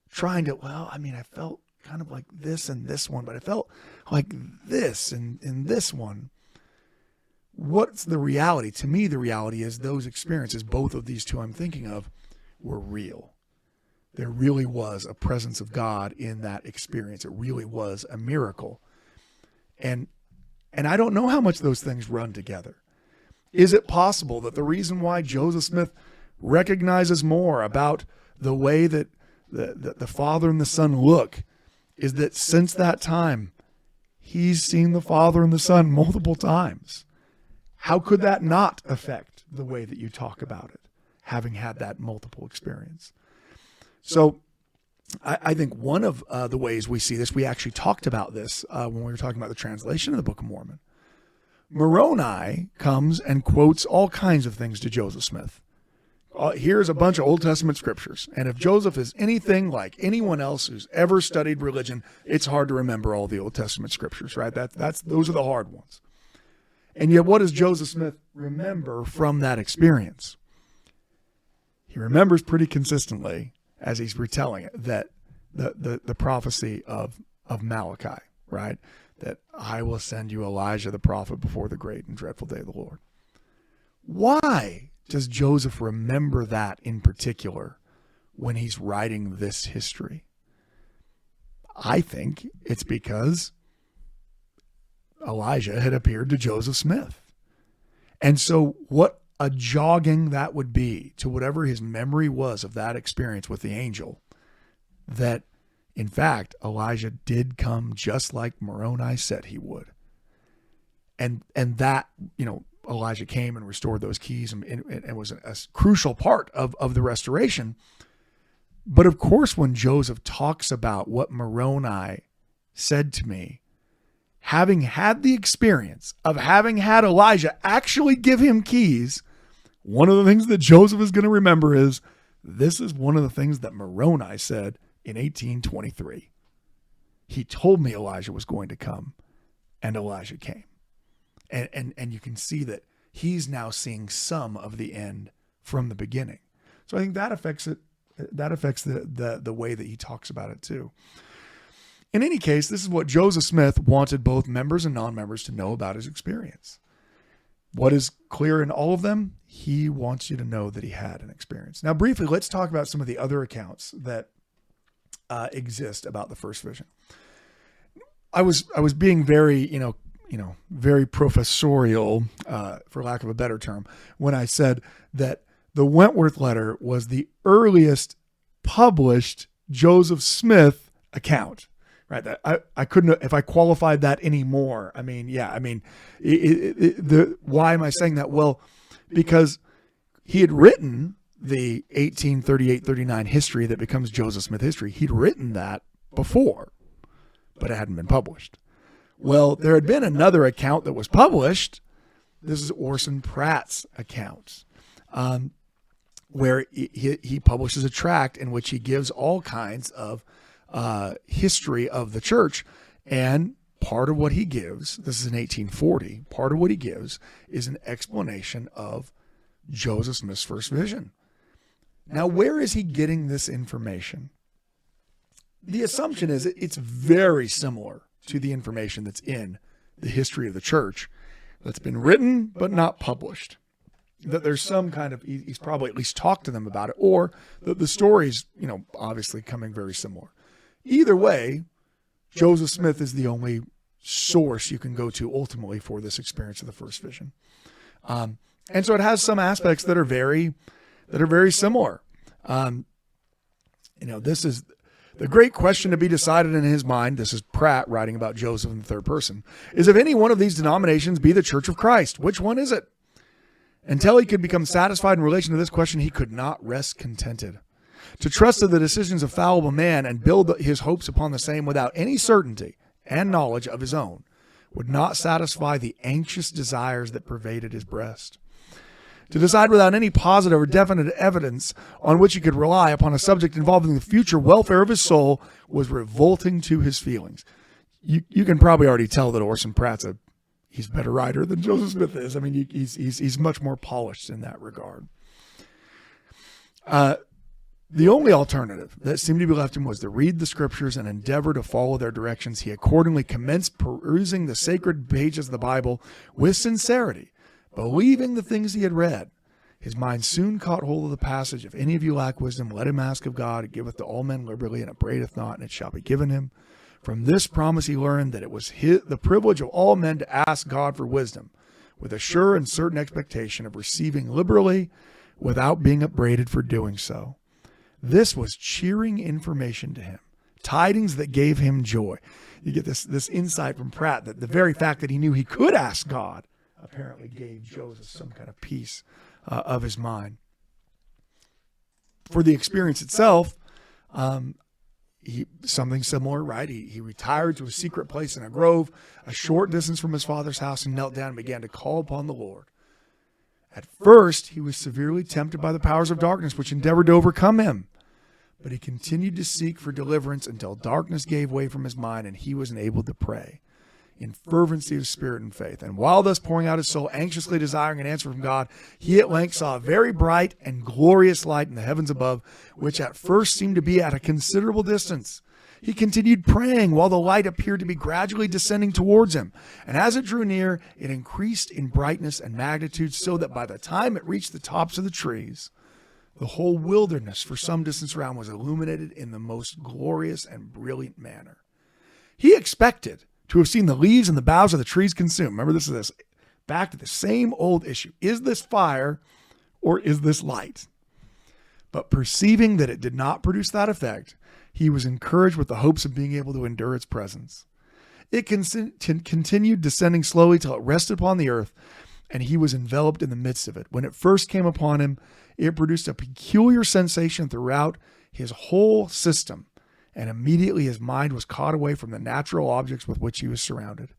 trying to, I felt kind of like this in this one, but I felt like this in this one. What's the reality? To me, the reality is those experiences, both of these two I'm thinking of, were real. There really was a presence of God in that experience. It really was a miracle. And I don't know how much those things run together. Is it possible that the reason why Joseph Smith recognizes more about the way that the Father and the Son look is that since that time, he's seen the Father and the Son multiple times? How could that not affect the way that you talk about it, having had that multiple experience? So I think one of the ways we see this, we actually talked about this when we were talking about the translation of the Book of Mormon. Moroni comes and quotes all kinds of things to Joseph Smith. Here's a bunch of Old Testament scriptures. And if Joseph is anything like anyone else who's ever studied religion, it's hard to remember all the Old Testament scriptures, right? Those are the hard ones. And yet, what does Joseph Smith remember from that experience? He remembers pretty consistently, as he's retelling it, that the prophecy of Malachi, right? That I will send you Elijah the prophet before the great and dreadful day of the Lord. Why does Joseph remember that in particular when he's writing this history? I think it's because Elijah had appeared to Joseph Smith. And so what a jogging that would be to whatever his memory was of that experience with the angel, that in fact, Elijah did come just like Moroni said he would. And that, Elijah came and restored those keys and was a crucial part of the restoration. But of course, when Joseph talks about what Moroni said to me, having had the experience of having had Elijah actually give him keys, one of the things that Joseph is going to remember is, this is one of the things that Moroni said in 1823. He told me Elijah was going to come, and Elijah came. And you can see that he's now seeing some of the end from the beginning. So I think that affects it. That affects the way that he talks about it too. In any case, this is what Joseph Smith wanted both members and non-members to know about his experience. What is clear in all of them? He wants you to know that he had an experience. Now, briefly, let's talk about some of the other accounts that exist about the first vision. I was being very, very professorial, for lack of a better term, when I said that the Wentworth Letter was the earliest published Joseph Smith account. Right. That I couldn't, if I qualified that anymore. Why am I saying that? Well, because he had written the 1838-39 history that becomes Joseph Smith history. He'd written that before, but it hadn't been published. Well, there had been another account that was published. This is Orson Pratt's account, where he publishes a tract in which he gives all kinds of history of the church. And part of what he gives, this is in 1840, part of what he gives is an explanation of Joseph Smith's first vision. Now, where is he getting this information? The assumption is it's very similar to the information that's in the history of the church that's been written but not published. That there's some kind of, he's probably at least talked to them about it, or the story's, obviously coming very similar. Either way, Joseph Smith is the only source you can go to ultimately for this experience of the first vision. And so it has some aspects that are very similar. This is the great question to be decided in his mind. This is Pratt writing about Joseph in the third person, is if any one of these denominations be the Church of Christ, which one is it? Until he could become satisfied in relation to this question, he could not rest contented. To trust to the decisions of fallible man and build his hopes upon the same without any certainty and knowledge of his own would not satisfy the anxious desires that pervaded his breast. To decide without any positive or definite evidence on which he could rely upon a subject involving the future welfare of his soul was revolting to his feelings. You can probably already tell that Orson Pratt's he's a better writer than Joseph Smith is. I mean, he's much more polished in that regard. The only alternative that seemed to be left him was to read the scriptures and endeavor to follow their directions. He accordingly commenced perusing the sacred pages of the Bible with sincerity, believing the things he had read. His mind soon caught hold of the passage, if any of you lack wisdom, let him ask of God, it giveth to all men liberally, and upbraideth not, and it shall be given him. From this promise he learned that it was the privilege of all men to ask God for wisdom, with a sure and certain expectation of receiving liberally without being upbraided for doing so. This was cheering information to him, tidings that gave him joy. You get this insight from Pratt that the very fact that he knew he could ask God apparently gave Joseph some kind of peace of his mind. For the experience itself, something similar, right? He retired to a secret place in a grove, a short distance from his father's house, and knelt down and began to call upon the Lord. At first, he was severely tempted by the powers of darkness, which endeavored to overcome him. But he continued to seek for deliverance until darkness gave way from his mind, and he was enabled to pray in fervency of spirit and faith. And while thus pouring out his soul, anxiously desiring an answer from God, he at length saw a very bright and glorious light in the heavens above, which at first seemed to be at a considerable distance. He continued praying while the light appeared to be gradually descending towards him. And as it drew near, it increased in brightness and magnitude so that by the time it reached the tops of the trees, the whole wilderness for some distance around was illuminated in the most glorious and brilliant manner. He expected to have seen the leaves and the boughs of the trees consumed. Remember, this is back to the same old issue. Is this fire or is this light? But perceiving that it did not produce that effect, he was encouraged with the hopes of being able to endure its presence. It continued descending slowly till it rested upon the earth, and he was enveloped in the midst of it. When it first came upon him, it produced a peculiar sensation throughout his whole system, and immediately his mind was caught away from the natural objects with which he was surrounded.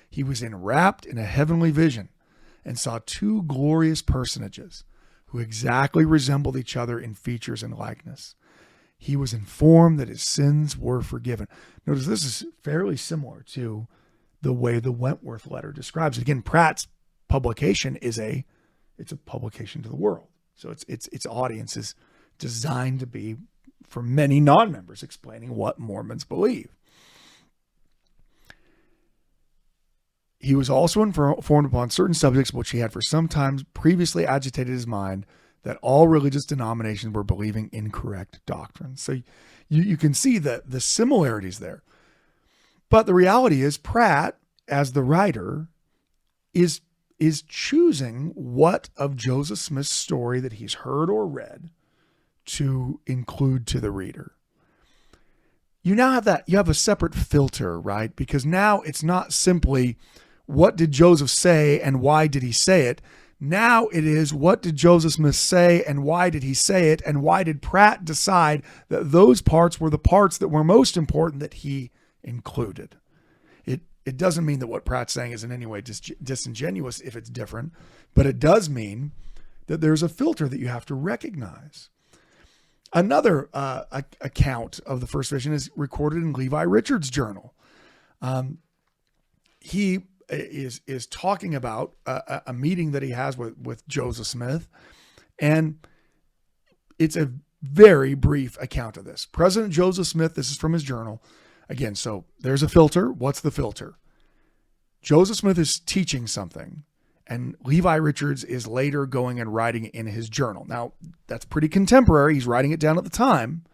He was enwrapped in a heavenly vision and saw two glorious personages who exactly resembled each other in features and likeness. He was informed that his sins were forgiven. Notice this is fairly similar to the way the Wentworth Letter describes it. Again, Pratt's publication it's a publication to the world. So its audience is designed to be for many non-members, explaining what Mormons believe. He was also informed upon certain subjects which he had for some time previously agitated his mind, that all religious denominations were believing incorrect doctrines. So you can see the similarities there. But the reality is Pratt, as the writer, is choosing what of Joseph Smith's story that he's heard or read to include to the reader. You now have a separate filter, right? Because now it's not simply what did Joseph say and why did he say it? Now it is, what did Joseph Smith say and why did he say it? And why did Pratt decide that those parts were the parts that were most important that he included? It doesn't mean that what Pratt's saying is in any way disingenuous if it's different, but it does mean that there's a filter that you have to recognize. Another account of the first vision is recorded in Levi Richards' journal. He is talking about a meeting that he has with Joseph Smith, and it's a very brief account of this. President Joseph Smith, this is from his journal. Again, so there's a filter. What's the filter? Joseph Smith is teaching something, and Levi Richards is later going and writing it in his journal. Now, that's pretty contemporary. He's writing it down at the time,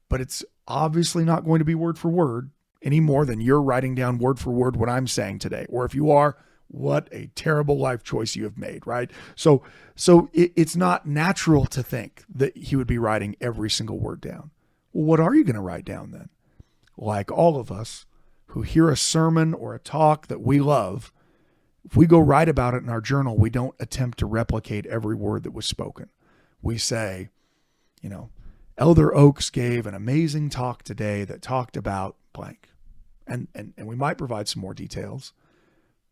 but it's obviously not going to be word for word any more than you're writing down word for word what I'm saying today. Or if you are, what a terrible life choice you have made, right? So it's not natural to think that he would be writing every single word down. Well, what are you going to write down then? Like all of us who hear a sermon or a talk that we love, if we go write about it in our journal, we don't attempt to replicate every word that was spoken. We say, Elder Oaks gave an amazing talk today that talked about blank. And we might provide some more details,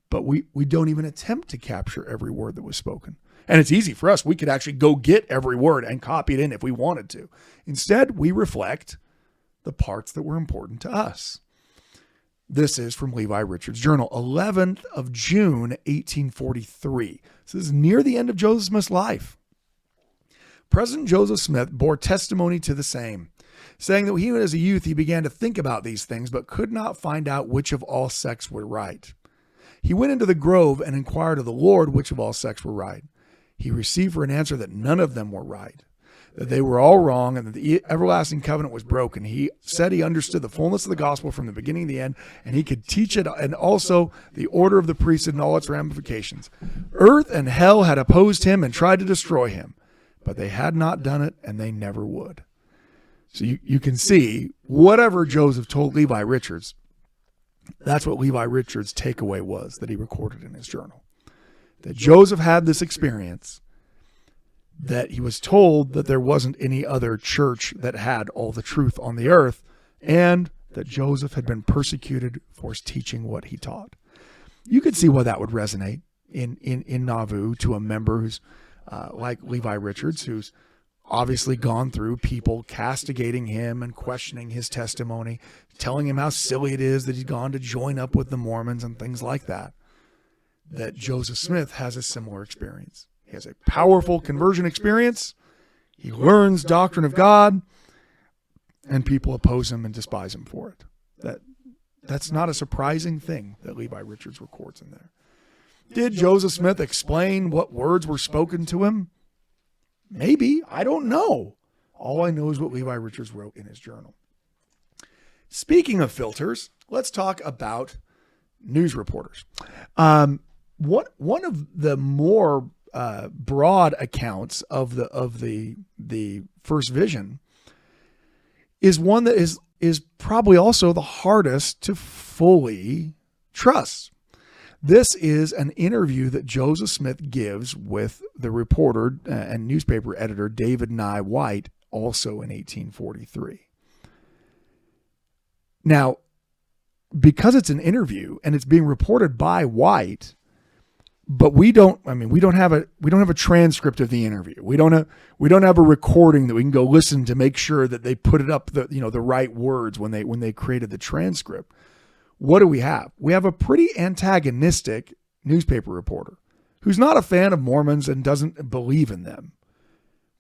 but we don't even attempt to capture every word that was spoken. And it's easy for us. We could actually go get every word and copy it in if we wanted to. Instead, we reflect the parts that were important to us. This is from Levi Richards' journal, 11th of June, 1843. So this is near the end of Joseph Smith's life. President Joseph Smith bore testimony to the same, saying that even as a youth he began to think about these things, but could not find out which of all sects were right. He went into the grove and inquired of the Lord which of all sects were right. He received for an answer that none of them were right, that they were all wrong, and that the everlasting covenant was broken. He said he understood the fullness of the gospel from the beginning to the end, and he could teach it, and also the order of the priesthood and all its ramifications. Earth and hell had opposed him and tried to destroy him, but they had not done it, and they never would. So you can see, whatever Joseph told Levi Richards, that's what Levi Richards' takeaway was that he recorded in his journal. That Joseph had this experience, that he was told that there wasn't any other church that had all the truth on the earth, and that Joseph had been persecuted for teaching what he taught. You could see why that would resonate in Nauvoo to a member who's like Levi Richards, who's obviously gone through people castigating him and questioning his testimony, telling him how silly it is that he's gone to join up with the Mormons and things like that. That Joseph Smith has a similar experience. He has a powerful conversion experience. He learns doctrine of God, and people oppose him and despise him for it. That's not a surprising thing that Levi Richards records in there. Did Joseph Smith explain what words were spoken to him? Maybe. I don't know. All I know is what Levi Richards wrote in his journal. Speaking of filters, let's talk about news reporters. One of the more broad accounts of the first vision is one that is probably also the hardest to fully trust. This is an interview that Joseph Smith gives with the reporter and newspaper editor David Nye White, also in 1843. Now, because it's an interview and it's being reported by White, but we don't have a transcript of the interview. We don't have a recording that we can go listen to make sure that they put it up the right words when they created the transcript. What do we have? We have a pretty antagonistic newspaper reporter who's not a fan of Mormons and doesn't believe in them,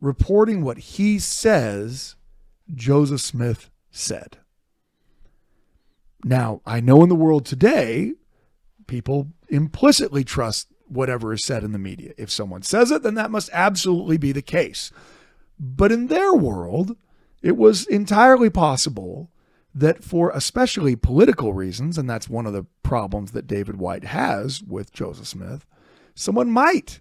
reporting what he says Joseph Smith said. Now, I know in the world today, people implicitly trust whatever is said in the media. If someone says it, then that must absolutely be the case. But in their world, it was entirely possible that for especially political reasons, and that's one of the problems that David White has with Joseph Smith, someone might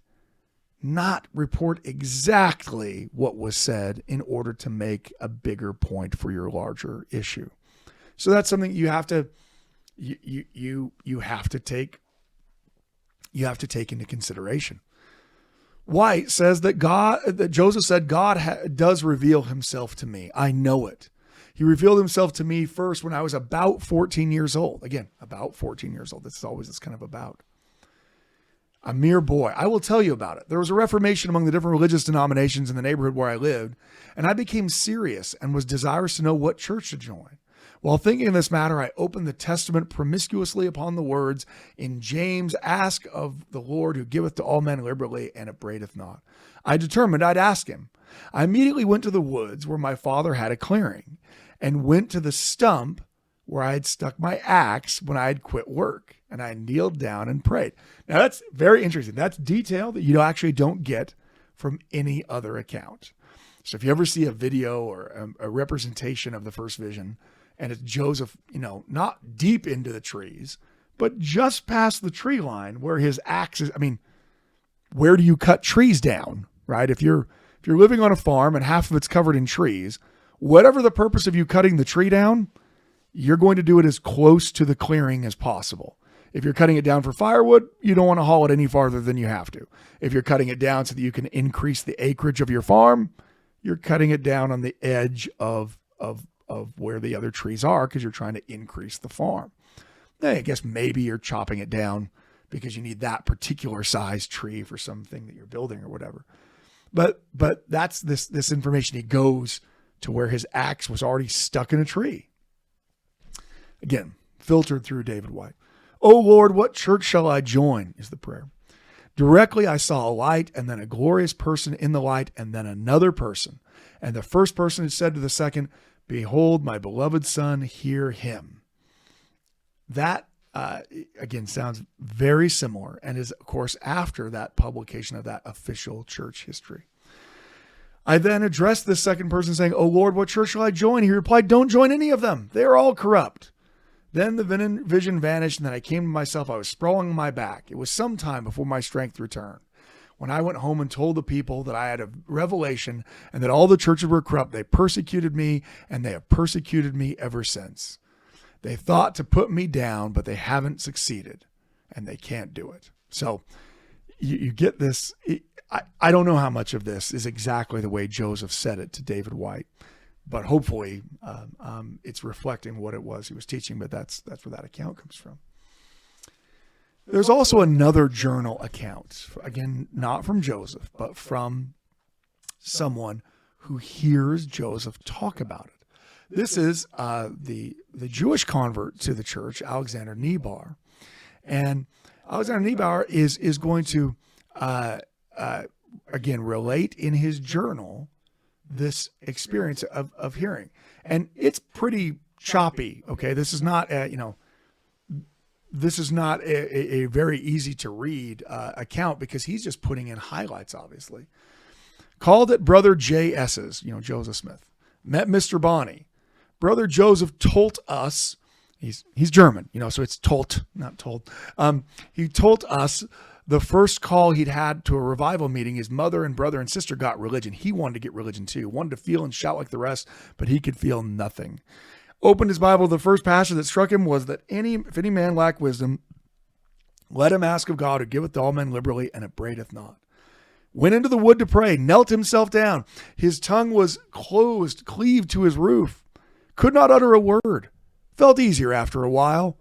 not report exactly what was said in order to make a bigger point for your larger issue. So that's something you have to take into consideration. White says that Joseph said, God does reveal himself to me. I know it. He revealed himself to me first when I was about 14 years old. Again, about 14 years old. This is always this kind of about. A mere boy. I will tell you about it. There was a reformation among the different religious denominations in the neighborhood where I lived, and I became serious and was desirous to know what church to join. While thinking of this matter, I opened the Testament promiscuously upon the words, in James, ask of the Lord who giveth to all men liberally and upbraideth not. I determined I'd ask him. I immediately went to the woods where my father had a clearing and went to the stump where I had stuck my axe when I had quit work, and I kneeled down and prayed. Now that's very interesting. That's detail that you actually don't get from any other account. So if you ever see a video or a representation of the first vision, and it's Joseph, not deep into the trees, but just past the tree line where his axe is. I mean, where do you cut trees down, right? If you're living on a farm and half of it's covered in trees, whatever the purpose of you cutting the tree down, you're going to do it as close to the clearing as possible. If you're cutting it down for firewood, you don't want to haul it any farther than you have to. If you're cutting it down so that you can increase the acreage of your farm, you're cutting it down on the edge of where the other trees are because you're trying to increase the farm. Now, I guess maybe you're chopping it down because you need that particular size tree for something that you're building or whatever. But that's this information. He goes to where his axe was already stuck in a tree. Again, filtered through David White. "O Lord, what church shall I join?" is the prayer. Directly I saw a light, and then a glorious person in the light, and then another person. And the first person had said to the second, "Behold, my beloved son, hear him." That, again, sounds very similar and is, of course, after that publication of that official church history. I then addressed this second person saying, "O Lord, what church shall I join?" He replied, "Don't join any of them. They are all corrupt." Then the vision vanished, and then I came to myself. I was sprawling on my back. It was some time before my strength returned. When I went home and told the people that I had a revelation and that all the churches were corrupt, they persecuted me, and they have persecuted me ever since. They thought to put me down, but they haven't succeeded, and they can't do it. So you get this. I don't know how much of this is exactly the way Joseph said it to David White, but hopefully it's reflecting what it was he was teaching, but that's where that account comes from. There's also another journal account, again, not from Joseph, but from someone who hears Joseph talk about it. This is the Jewish convert to the church, Alexander Neibaur. And Alexander Neibaur is going to, again, relate in his journal this experience of hearing. And it's pretty choppy. Okay. This is not this is not a very easy to read account, because he's just putting in highlights, obviously. Called at Brother J.S.'s, Joseph Smith. Met Mr. Bonney. Brother Joseph told us, he's German, so it's told, not told. He told us the first call he'd had to a revival meeting, his mother and brother and sister got religion. He wanted to get religion too, wanted to feel and shout like the rest, but he could feel nothing. Opened his Bible. The first passage that struck him was that if any man lack wisdom, let him ask of God, who giveth to all men liberally, and upbraideth not. Went into the wood to pray, knelt himself down. His tongue was cleaved to his roof. Could not utter a word. Felt easier after a while.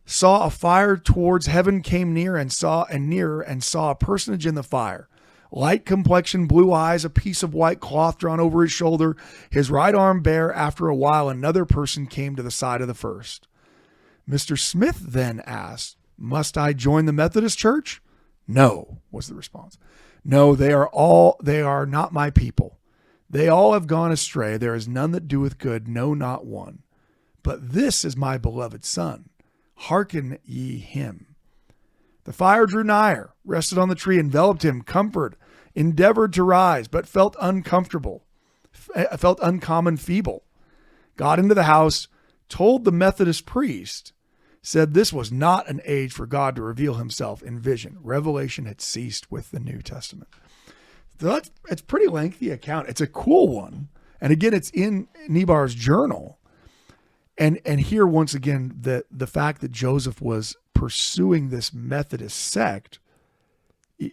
Saw a fire towards heaven, came near and nearer, and saw a personage in the fire. Light complexion, blue eyes, a piece of white cloth drawn over his shoulder, his right arm bare. After a while, another person came to the side of the first. Mr. Smith then asked, "Must I join the Methodist Church?" "No," was the response. "No, they are not my people. They all have gone astray. There is none that doeth good, no, not one. But this is my beloved Son. Hearken ye him." The fire drew nigher, rested on the tree, enveloped him, comforted, endeavored to rise, but felt uncomfortable, felt uncommon feeble. Got into the house, told the Methodist priest, said this was not an age for God to reveal himself in vision. Revelation had ceased with the New Testament. So it's a pretty lengthy account. It's a cool one. And again, it's in Neibaur's journal. And here, once again, the fact that Joseph was pursuing this Methodist sect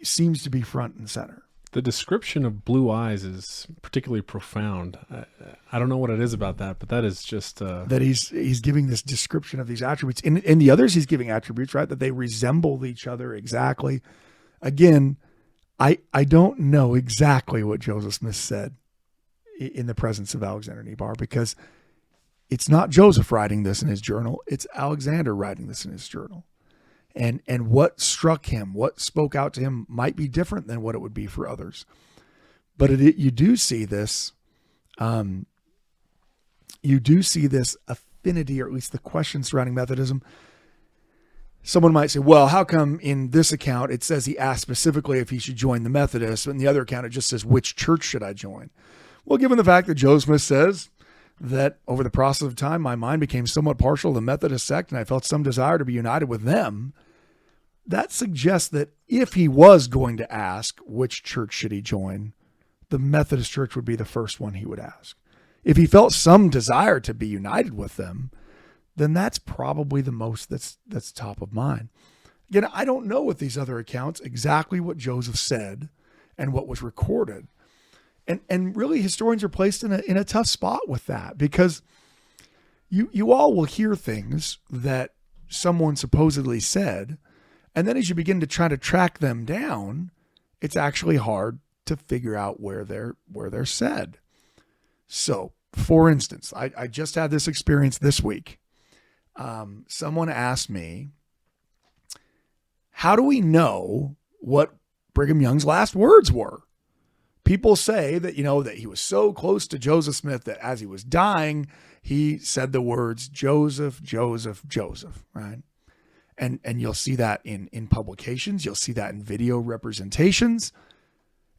seems to be front and center. The description of blue eyes is particularly profound. I don't know what it is about that, but that is just... that he's giving this description of these attributes. In the others, he's giving attributes, right? That they resemble each other exactly. Again, I don't know exactly what Joseph Smith said in the presence of Alexander Neibaur, because it's not Joseph writing this in his journal. It's Alexander writing this in his journal. And what struck him, what spoke out to him, might be different than what it would be for others. But you do see this, affinity, or at least the question surrounding Methodism. Someone might say, well, how come in this account it says he asked specifically if he should join the Methodists, but in the other account it just says, which church should I join? Well, given the fact that Joseph Smith says that over the process of time, my mind became somewhat partial to the Methodist sect, and I felt some desire to be united with them, that suggests that if he was going to ask which church should he join, the Methodist Church would be the first one he would ask. If he felt some desire to be united with them, then that's probably the most that's top of mind. Again, I don't know with these other accounts exactly what Joseph said and what was recorded. And really, historians are placed in a tough spot with that, because you all will hear things that someone supposedly said, and then as you begin to try to track them down, it's actually hard to figure out where they're said. So, for instance, I just had this experience this week. Someone asked me, how do we know what Brigham Young's last words were? People say that, that he was so close to Joseph Smith that as he was dying, he said the words, Joseph, Joseph, Joseph, right? And you'll see that in publications. You'll see that in video representations.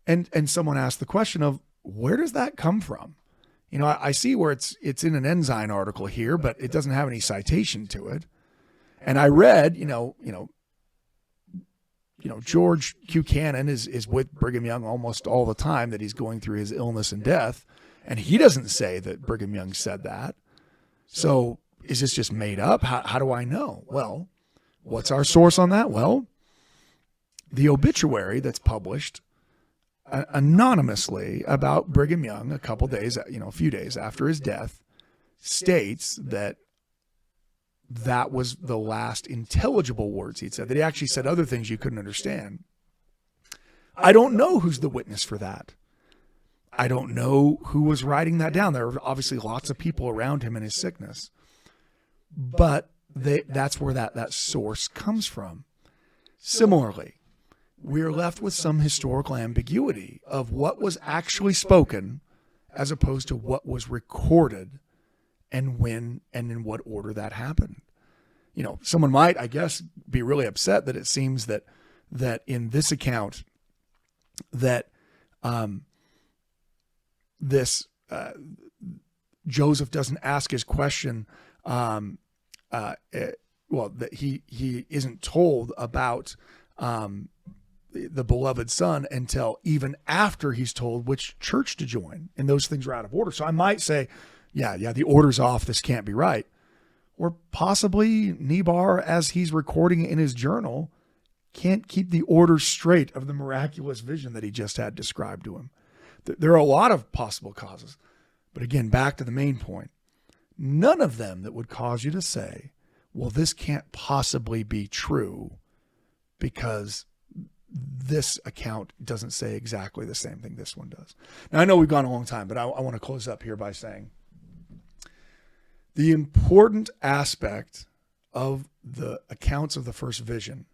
And someone asked the question of, where does that come from? I see where it's in an Ensign article here, but it doesn't have any citation to it. And I read, George Buchanan is with Brigham Young almost all the time that he's going through his illness and death. And he doesn't say that Brigham Young said that. So is this just made up? How do I know? Well, what's our source on that? Well, the obituary that's published anonymously about Brigham Young a few days after his death states that was the last intelligible words he'd said, that he actually said other things you couldn't understand. I don't know who's the witness for that. I don't know who was writing that down. There are obviously lots of people around him in his sickness, but that's where that source comes from. Similarly, we're left with some historical ambiguity of what was actually spoken as opposed to what was recorded and when and in what order that happened. Someone might, I guess, be really upset that it seems that in this account that Joseph doesn't ask his question. That he isn't told about the beloved son until even after he's told which church to join, and those things are out of order. So I might say, yeah, the order's off. This can't be right. Or possibly Neibaur, as he's recording in his journal, can't keep the order straight of the miraculous vision that he just had described to him. There are a lot of possible causes. But again, back to the main point, none of them that would cause you to say, well, this can't possibly be true because this account doesn't say exactly the same thing this one does. Now, I know we've gone a long time, but I want to close up here by saying the important aspect of the accounts of the first vision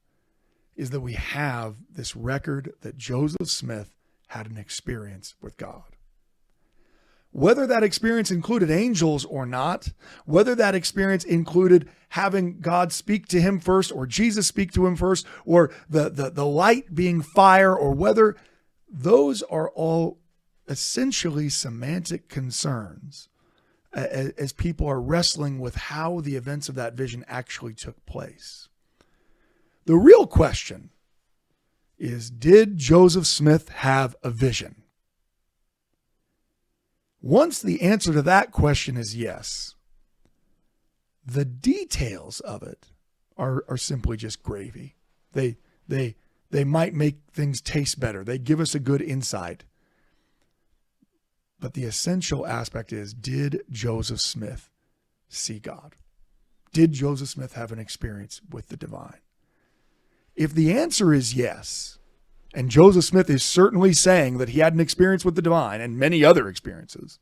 is that we have this record that Joseph Smith had an experience with God. Whether that experience included angels or not, whether that experience included having God speak to him first or Jesus speak to him first, or the light being fire, or whether those are all essentially semantic concerns as people are wrestling with how the events of that vision actually took place. The real question is, did Joseph Smith have a vision? Once the answer to that question is yes, the details of it are simply just gravy. They might make things taste better. They give us a good insight. But the essential aspect is, did Joseph Smith see God? Did Joseph Smith have an experience with the divine? If the answer is yes, and Joseph Smith is certainly saying that he had an experience with the divine and many other experiences,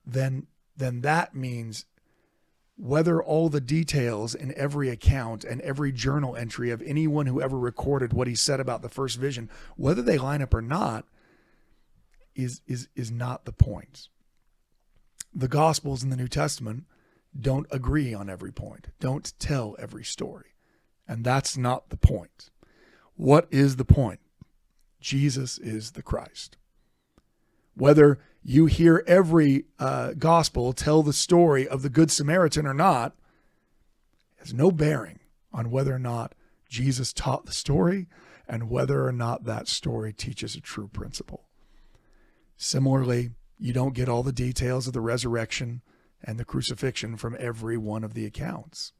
then that means whether all the details in every account and every journal entry of anyone who ever recorded what he said about the first vision, whether they line up or not, is not the point. The Gospels in the New Testament don't agree on every point, don't tell every story. And that's not the point. What is the point? Jesus is the Christ. Whether you hear every gospel tell the story of the Good Samaritan or not has no bearing on whether or not Jesus taught the story and whether or not that story teaches a true principle. Similarly, you don't get all the details of the resurrection and the crucifixion from every one of the accounts.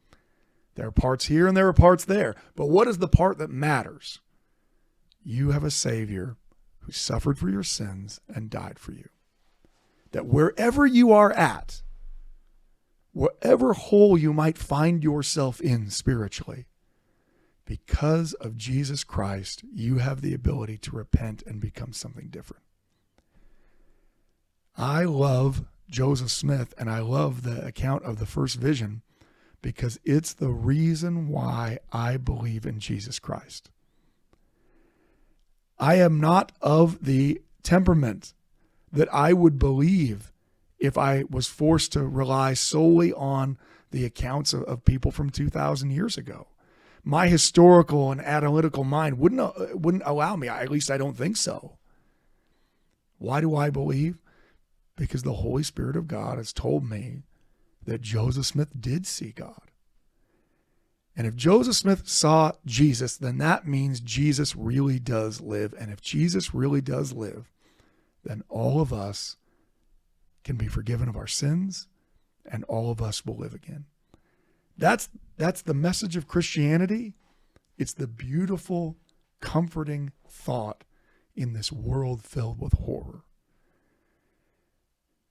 There are parts here and there are parts there. But what is the part that matters? You have a Savior who suffered for your sins and died for you. That wherever you are at, whatever hole you might find yourself in spiritually, because of Jesus Christ, you have the ability to repent and become something different. I love Joseph Smith, and I love the account of the first vision because it's the reason why I believe in Jesus Christ. I am not of the temperament that I would believe if I was forced to rely solely on the accounts of people from 2,000 years ago. My historical and analytical mind wouldn't allow me. At least I don't think so. Why do I believe? Because the Holy Spirit of God has told me that Joseph Smith did see God. And if Joseph Smith saw Jesus, then that means Jesus really does live. And if Jesus really does live, then all of us can be forgiven of our sins and all of us will live again. That's the message of Christianity. It's the beautiful, comforting thought in this world filled with horror.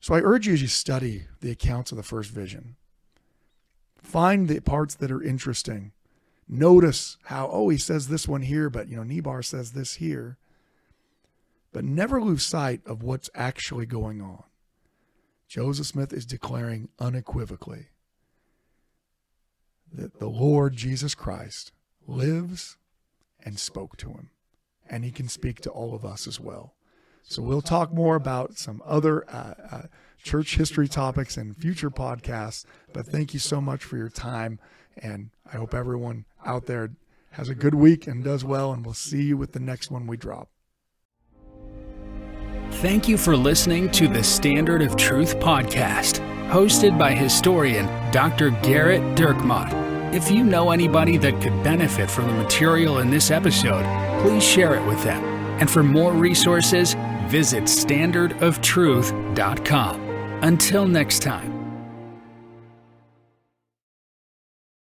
So I urge you, as you study the accounts of the first vision, find the parts that are interesting. Notice how, he says this one here, but Neibaur says this here. But never lose sight of what's actually going on. Joseph Smith is declaring unequivocally that the Lord Jesus Christ lives and spoke to him. And he can speak to all of us as well. So we'll talk more about some other church history topics in future podcasts. But thank you so much for your time. And I hope everyone out there has a good week and does well. And we'll see you with the next one we drop. Thank you for listening to the Standard of Truth podcast, hosted by historian Dr. Garrett Dirkmaat. If you know anybody that could benefit from the material in this episode, please share it with them. And for more resources, visit standardoftruth.com. Until next time.